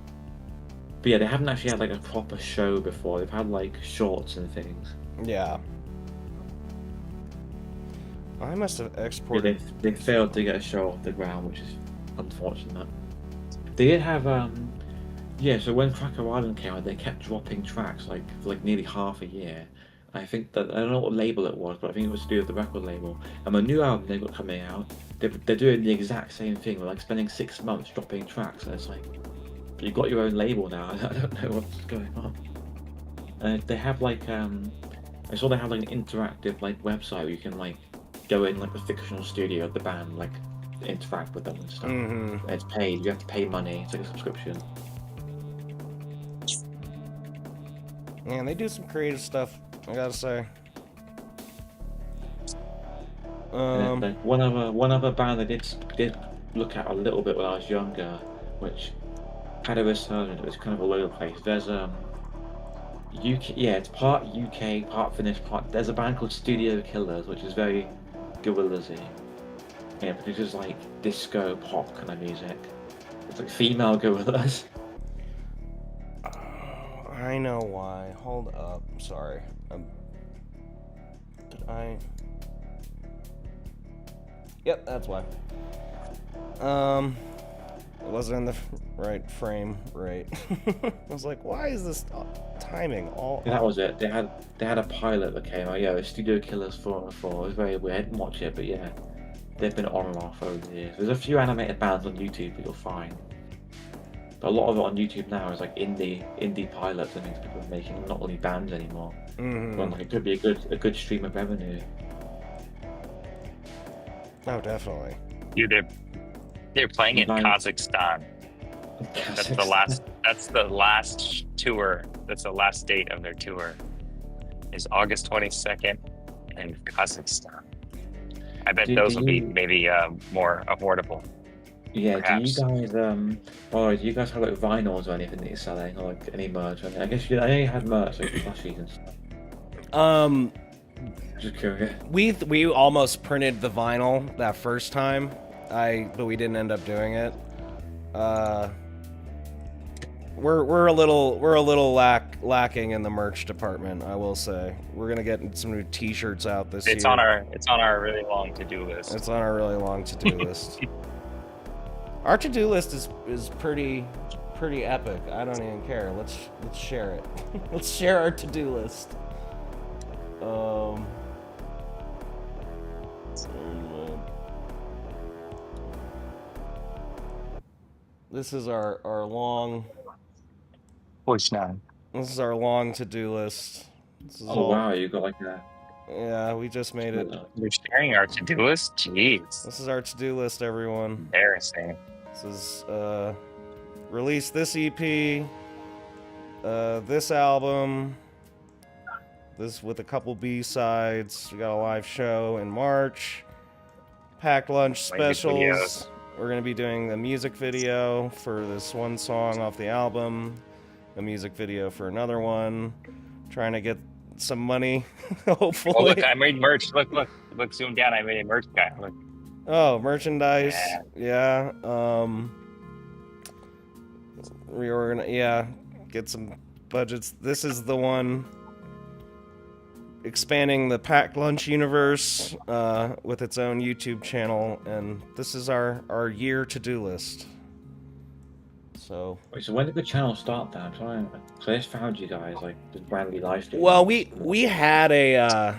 But yeah, they haven't actually had like a proper show before. They've had like shorts and things. Yeah. I must have exported. Yeah, they failed to get a show off the ground, which is unfortunate. They did have yeah. So when Cracker Island came out, they kept dropping tracks like for like nearly half a year. I think that I don't know what label it was, but I think it was to do with the record label. And the new album they've got coming out, they're doing the exact same thing. They're like spending 6 months dropping tracks, and it's like. You've got your own label now. I don't know what's going on. They have like I saw they have like an interactive like website where you can like go in like the fictional studio of the band, like interact with them and stuff. Mm-hmm. And it's paid. You have to pay money. It's like a subscription. Man, they do some creative stuff, I gotta say. And then, one other band I did look at a little bit when I was younger, which had a resurgence. It was kind of all over the place. There's UK, yeah, it's part UK, part Finnish, part. There's a band called Studio Killers, which is very Gorillaz-y. Yeah, but it's just like disco pop kind of music. It's like female Gorillaz. I know why. Hold up. Sorry. Did I? Yep, that's why. It wasn't in the right frame, right? I was like, why is this timing all? Yeah, that was it. They had a pilot that came out. Yeah, it was Studio Killers 4 and 4. It was very weird. I didn't watch it, but yeah, they've been on and off over the years. There's a few animated bands on YouTube that you'll find. But a lot of it on YouTube now is like indie pilots and things people are making, not only bands anymore. Mm-hmm. But like, it could be a good stream of revenue. Oh, definitely. Dude, they're playing in Kazakhstan. That's the last. That's the last tour. That's the last date of their tour. Is August 22nd in Kazakhstan. I bet those will be maybe more affordable. Yeah. Perhaps. Do you guys have like vinyls or anything that you're selling, or like any merch? I guess I know you had merch, like plushies and stuff. Just curious. We almost printed the vinyl that first time, but we didn't end up doing it. We're a little lacking in the merch department, I will say. We're gonna get some new T-shirts out this year. It's on our really long to-do list. It's on our really long to-do list. Our to-do list is pretty epic. I don't even care. Let's share it. Let's share our to-do list. This is our long. Push now. This is our long to-do list. This is Oh all. wow, you got like a. Yeah, we just made it. You're sharing our to-do list? Jeez. This is our to-do list, everyone. Embarrassing. This is release this EP, this album, this with a couple B-sides. We got a live show in March, packed lunch specials. We're gonna be doing the music video for this one song off the album, a music video for another one. Trying to get some money, hopefully. Oh look, I made merch. Look, zoom down. I made a merch guy. Look. Oh, merchandise. Yeah. Get some budgets. This is the one expanding the packed lunch universe with its own YouTube channel, and this is our year to-do list. So. Wait, so when did the channel start then? So I just found you guys like the randomly live stream. Well, we had our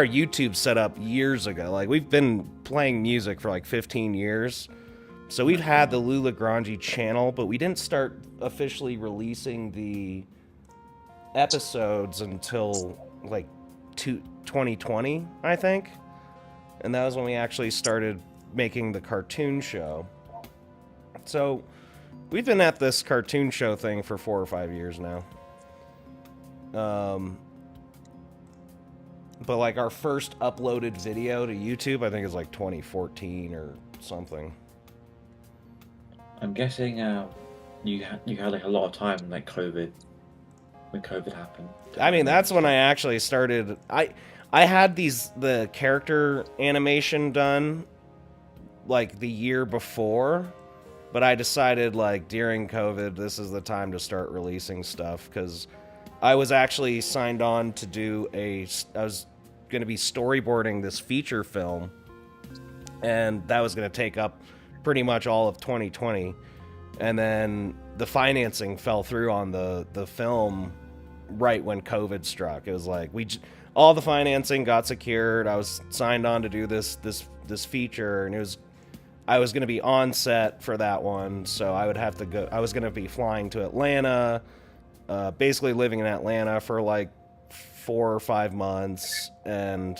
YouTube set up years ago. Like, we've been playing music for like 15 years. So we've had the Lula Granji channel, but we didn't start officially releasing the episodes until like 2020, I think. And that was when we actually started making the cartoon show. So we've been at this cartoon show thing for 4 or 5 years now. But like our first uploaded video to YouTube, I think is like 2014 or something. I'm guessing you had like a lot of time like COVID when COVID happened. I mean, that's when I actually started. I had the character animation done like the year before, but I decided like during COVID this is the time to start releasing stuff, because I was actually signed on to do I was going to be storyboarding this feature film, and that was going to take up pretty much all of 2020. And then the financing fell through on the film right when COVID struck. It was like all the financing got secured. I was signed on to do this feature, and I was going to be on set for that one, so I would have to go. I was going to be flying to Atlanta, basically living in Atlanta for like 4 or 5 months. And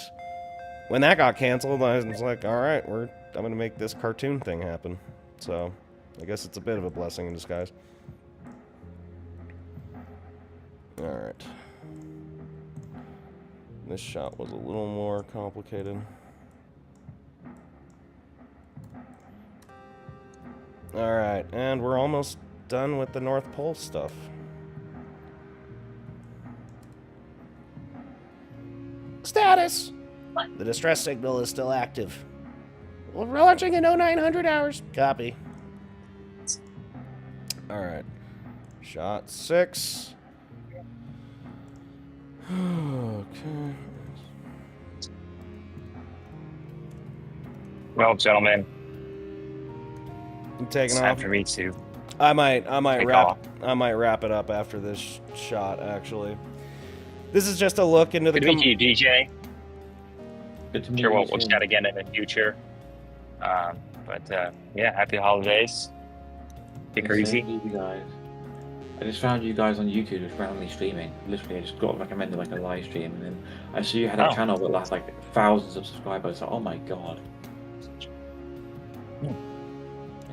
when that got canceled, I was like, all right, I'm going to make this cartoon thing happen. So I guess it's a bit of a blessing in disguise. All right. This shot was a little more complicated. All right, and we're almost done with the North Pole stuff. Status! The distress signal is still active. We're launching in 0900 hours. Copy. All right. Shot 6. Okay. Well, gentlemen, You taking it's time off? for me to. I might Take wrap off. it up after this shot. Actually, this is just a look into the. Good to meet you, DJ. Good to meet Sure, you we'll too. chat again in the future. Yeah, happy holidays. Take her Same easy. to you guys. I just found you guys on YouTube just randomly streaming. Literally, I just got recommended like a live stream, and then I saw you had a Oh. channel that had like thousands of subscribers. Like, oh my god! Like,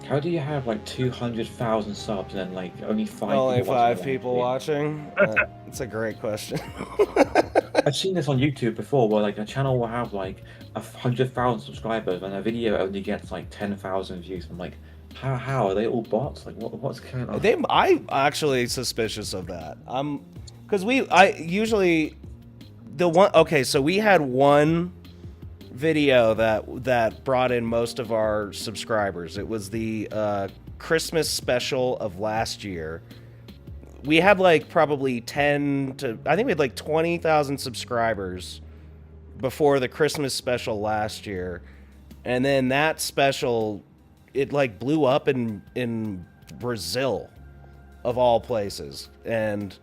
how do you have like 200,000 subs and then like only 5? Only people 5 watching people the watching. It's a great question. live stream? I've seen this on YouTube before, where like a channel will have like 100,000 subscribers, and a video only gets like 10,000 views. I'm like, how are they all bots? Like, what's going on? I'm actually suspicious of that. Because so we had one video that brought in most of our subscribers. It was the Christmas special of last year. We had like probably 20,000 subscribers before the Christmas special last year. And then that special, it like blew up in Brazil, of all places. And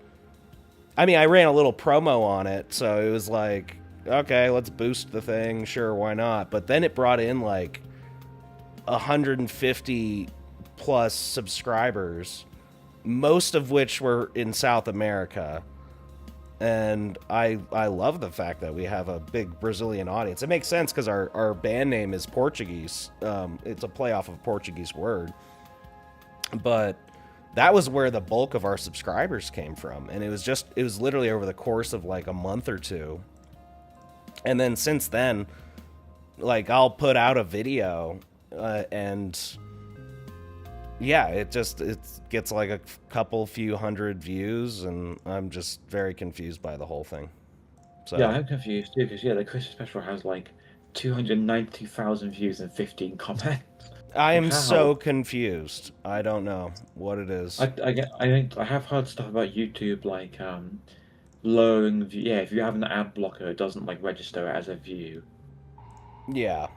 I mean, I ran a little promo on it, so it was like, okay, let's boost the thing, sure, why not? But then it brought in like 150 plus subscribers, most of which were in South America. And I love the fact that we have a big Brazilian audience. It makes sense because our band name is Portuguese. It's a play off of a Portuguese word. But that was where the bulk of our subscribers came from. And it was literally over the course of like a month or two. And then since then, like, I'll put out a video and yeah, it gets like a few hundred views, and I'm just very confused by the whole thing. So Yeah, I'm confused too, because the Christmas special has like 290,000 views and 15 comments. I am How? so confused. I don't know what it is. I think I have heard stuff about YouTube like lowering if you have an ad blocker, it doesn't like register it as a view. Yeah.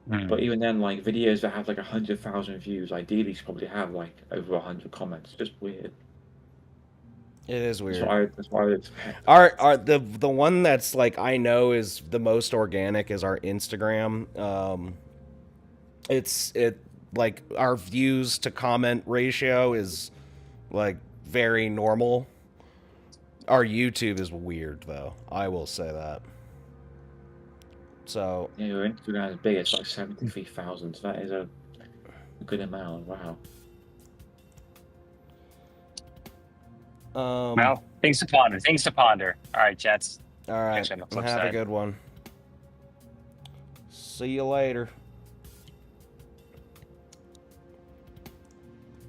But even then, like videos that have like 100,000 views, ideally should probably have like over 100 comments. Just weird. It is weird. That's why I would expect. The one that's like I know is the most organic is our Instagram. It like our views to comment ratio is like very normal. Our YouTube is weird though. I will say that. So Yeah, your Instagram is big. It's like 73,000. So that is a good amount. Wow. Well, things to ponder. Things to ponder. All right, Jets. All right. Catch you on the flip Have a side. good one. See you later.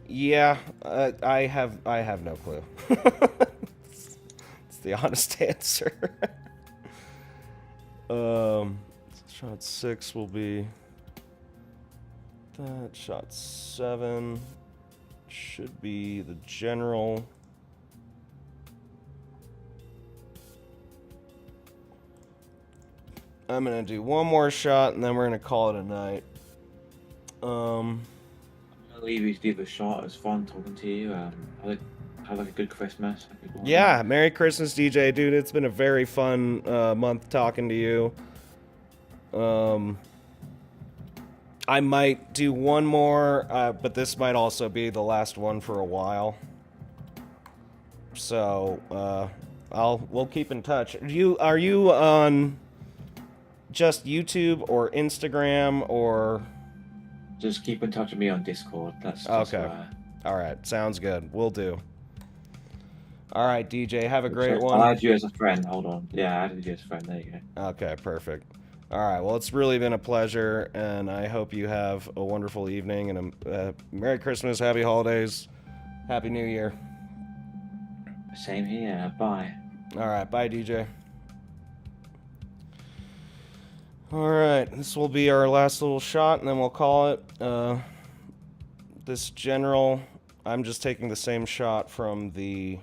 Yeah, I have no clue. It's the honest answer. Shot 6 will be that. Shot 7 should be the general. I'm gonna do one more shot and then we're gonna call it a night. I'll leave you to do the shot. It was fun talking to you. Have like a good Christmas. Yeah, Merry Christmas, DJ, dude. It's been a very fun month talking to you. I might do one more, but this might also be the last one for a while. So we'll keep in touch. Are you on just YouTube or Instagram or? Just keep in touch with me on Discord. That's okay. All right, sounds good. We'll do. All right, DJ, have a great one. I'll add you as a friend. Hold on. Yeah, I added you as a friend. There you go. Okay, perfect. All right, well, it's really been a pleasure, and I hope you have a wonderful evening, and a Merry Christmas, Happy Holidays, Happy New Year. Same here. Bye. All right, bye, DJ. All right, this will be our last little shot, and then we'll call it. This general, I'm just taking the same shot from the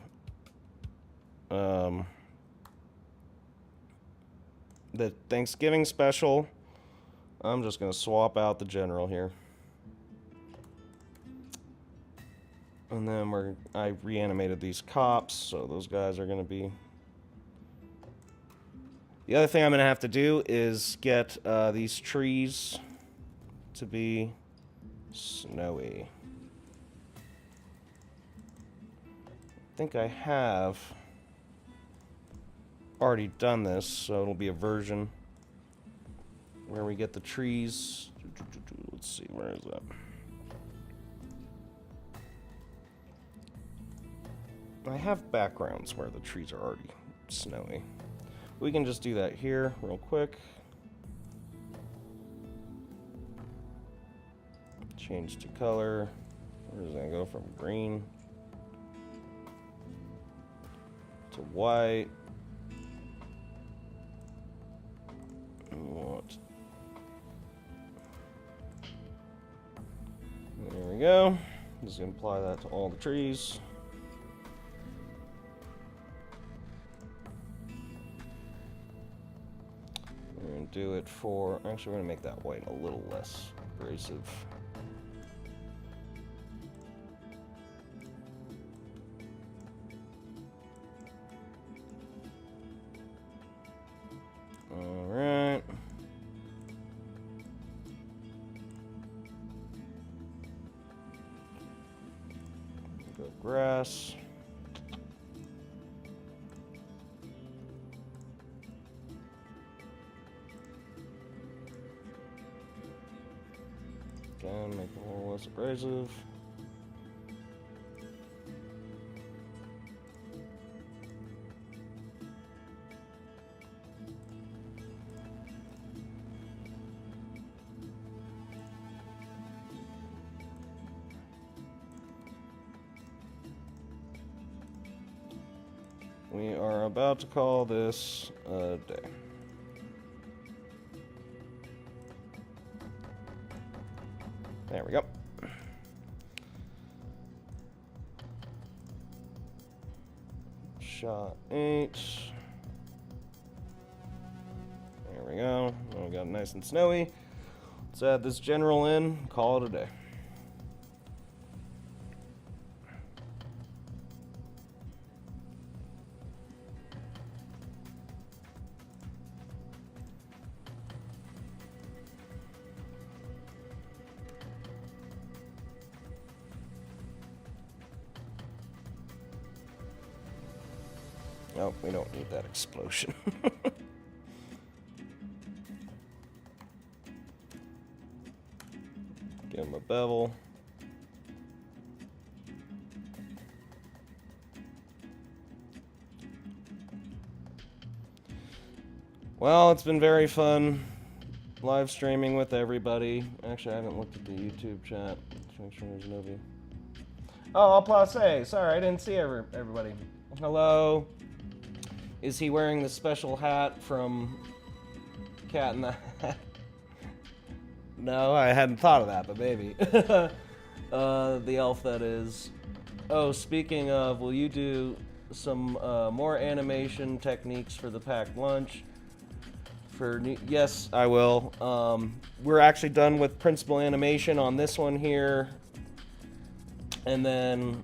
Thanksgiving special. I'm just going to swap out the general here. And then I reanimated these cops, so those guys are going to be... The other thing I'm going to have to do is get these trees to be snowy. I think I have already done this, so it'll be a version where we get the trees. Let's see, where is that? I have backgrounds where the trees are already snowy. We can just do that here real quick. Change to color. Where does that go from green to white? What? There we go. Just gonna apply that to all the trees. We're gonna do it for. Actually, we're gonna make that white a little less abrasive. Alright. yes. Again, make it a little less abrasive. We are about to call this a day. There we go. Shot 8. There we go. Now we got it nice and snowy. Let's add this general in, call it a day. Oh, we don't need that explosion. Give him a bevel. Well, it's been very fun live streaming with everybody. Actually, I haven't looked at the YouTube chat. Let's make sure there's nobody. Oh, Place. Sorry, I didn't see everybody. Hello. Is he wearing the special hat from Cat in the Hat? No, I hadn't thought of that, but maybe. The elf, that is. Oh, speaking of, will you do some more animation techniques for the packed lunch? Yes, I will. We're actually done with principal animation on this one here. And then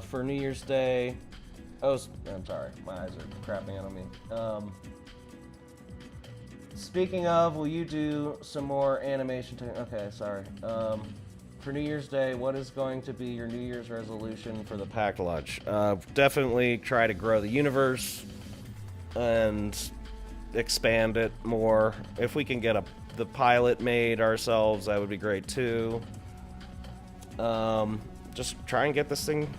for New Year's Day... Oh, I'm sorry. My eyes are crapping out on me. Speaking of, will you do some more animation? Okay, sorry. For New Year's Day, what is going to be your New Year's resolution for the packed lunch? Definitely try to grow the universe and expand it more. If we can get the pilot made ourselves, that would be great too. Just try and get this thing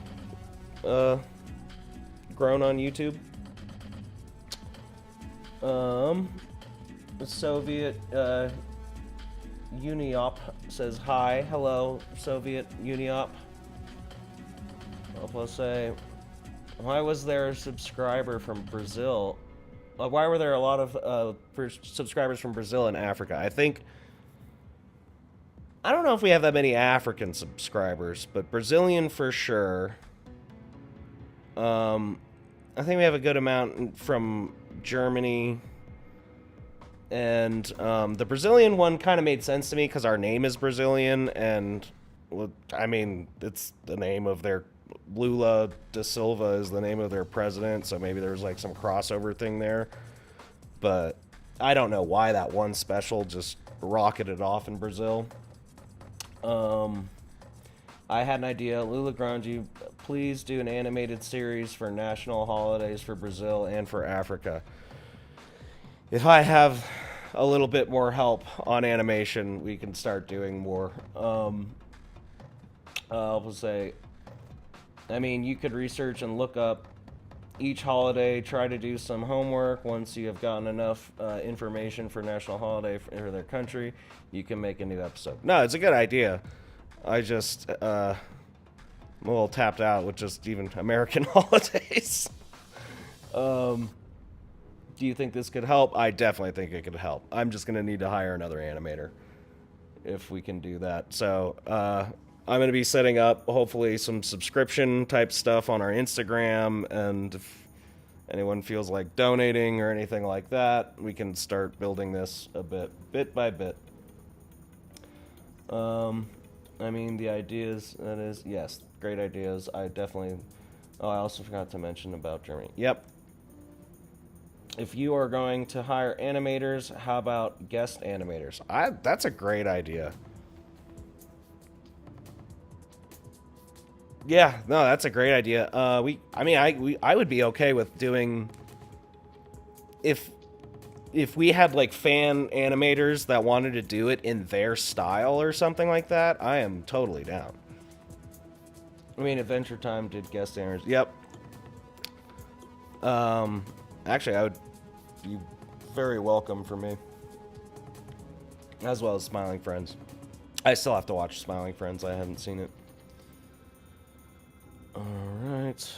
grown on YouTube. The Soviet Uniop says hi. Hello, Soviet Uniop. I'll say, why was there a subscriber from Brazil? Why were there a lot of subscribers from Brazil and Africa? I don't know if we have that many African subscribers, but Brazilian for sure. I think we have a good amount from Germany. And the Brazilian one kind of made sense to me because our name is Brazilian, and I mean, it's the name of their... Lula da Silva is the name of their president, so maybe there's like some crossover thing there. But I don't know why that one special just rocketed off in Brazil. I had an idea. Lula Granji, please do an animated series for national holidays for Brazil and for Africa. If I have a little bit more help on animation, we can start doing more. I'll say, I mean, you could research and look up each holiday, try to do some homework. Once you have gotten enough information for national holiday for their country, you can make a new episode. No, it's a good idea. I just, I'm a little tapped out with just even American holidays. Do you think this could help? I definitely think it could help. I'm just going to need to hire another animator if we can do that. So, I'm going to be setting up, hopefully, some subscription type stuff on our Instagram, and if anyone feels like donating or anything like that, we can start building this a bit by bit. I mean, the ideas, that is, yes, great ideas. I definitely, oh, I also forgot to mention about Germany. Yep. If you are going to hire animators, how about guest animators? That's a great idea. Yeah, no, that's a great idea. I would be okay with doing if we had like fan animators that wanted to do it in their style or something like that. I am totally down. I mean, Adventure Time did guest animators. Yep. Actually, I would be very welcome for me, as well as Smiling Friends. I still have to watch Smiling Friends. I haven't seen it. Alright.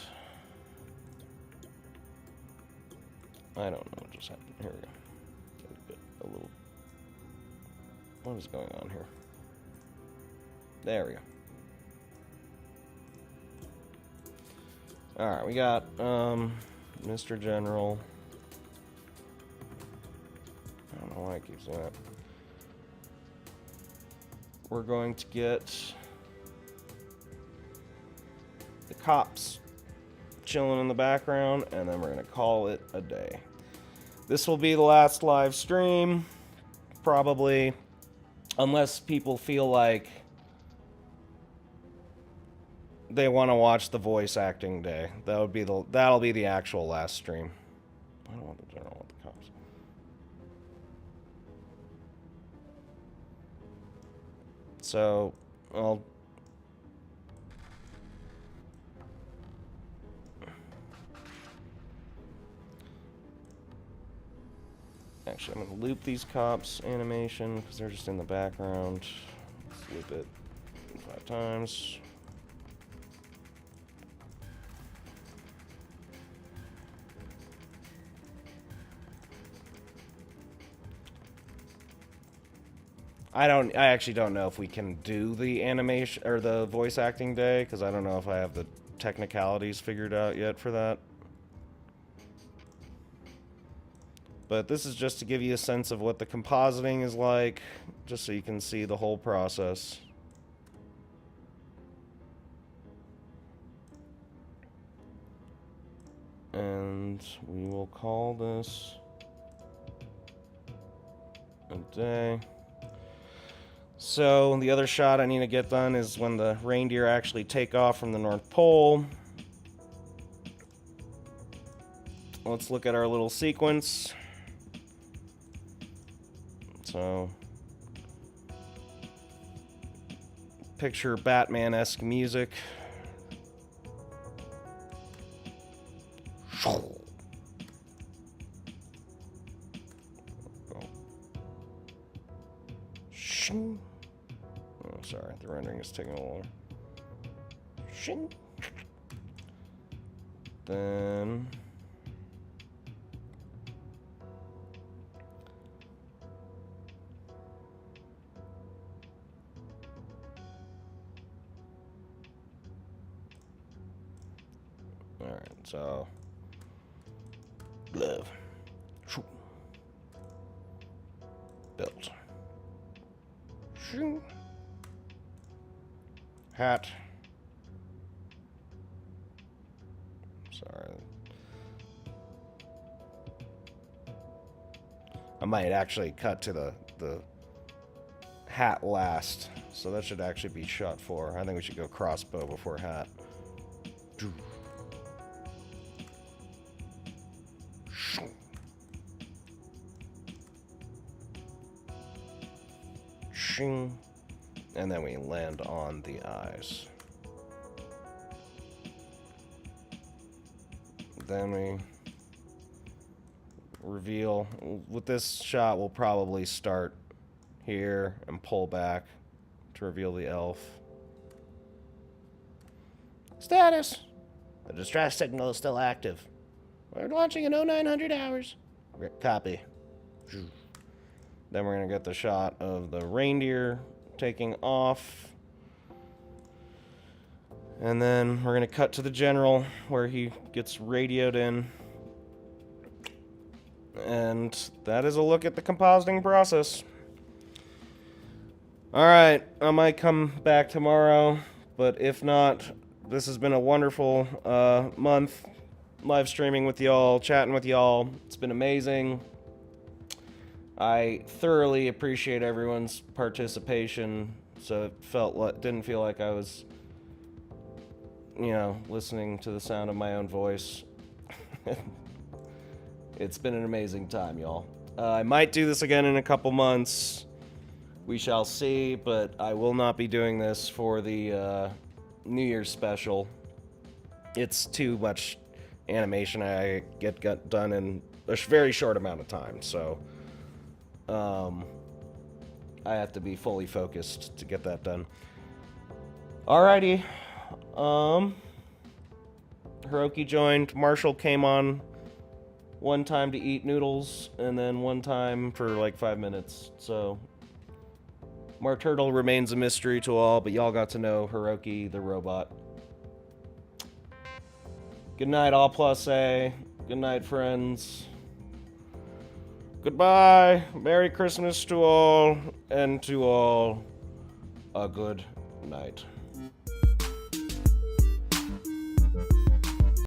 I don't know what just happened. Here we go. Get a little... What is going on here? There we go. Alright, we got, Mr. General. I don't know why it keeps doing that. We're going to get the cops chilling in the background, and then we're going to call it a day. This will be the last live stream, probably, unless people feel like they want to watch the voice acting day. That'll be the actual last stream. I don't want the general, I want the cops. So, I'll... Actually, I'm going to loop these cops animation, because they're just in the background. Let's loop it 5 times. I actually don't know if we can do the animation or the voice acting day, because I don't know if I have the technicalities figured out yet for that. But this is just to give you a sense of what the compositing is like, just so you can see the whole process. And we will call this a day. So the other shot I need to get done is when the reindeer actually take off from the North Pole. Let's look at our little sequence. So, picture Batman-esque music. Oh, sorry, the rendering is taking a little longer. Then... Alright, so... Love. Built. Hat. Sorry. I might actually cut to the hat last. So that should actually be shot 4. I think we should go crossbow before hat. And then we land on the eyes. Then we reveal. With this shot, we'll probably start here and pull back to reveal the elf. Status. The distress signal is still active. We're launching in 0900 hours. Copy. Then we're going to get the shot of the reindeer taking off. And then we're going to cut to the general where he gets radioed in. And that is a look at the compositing process. Alright, I might come back tomorrow, but if not, this has been a wonderful month live streaming with y'all, chatting with y'all. It's been amazing. I thoroughly appreciate everyone's participation, so it didn't feel like I was listening to the sound of my own voice. It's been an amazing time, y'all. I might do this again in a couple months. We shall see, but I will not be doing this for the New Year's special. It's too much animation I get done in a very short amount of time, so I have to be fully focused to get that done. Alrighty. Hiroki joined. Marshall came on one time to eat noodles, and then one time for like 5 minutes. So, Mar Turtle remains a mystery to all, but y'all got to know Hiroki the robot. Good night, all plus A. Good night, friends. Goodbye. Merry Christmas to all, and to all a good night.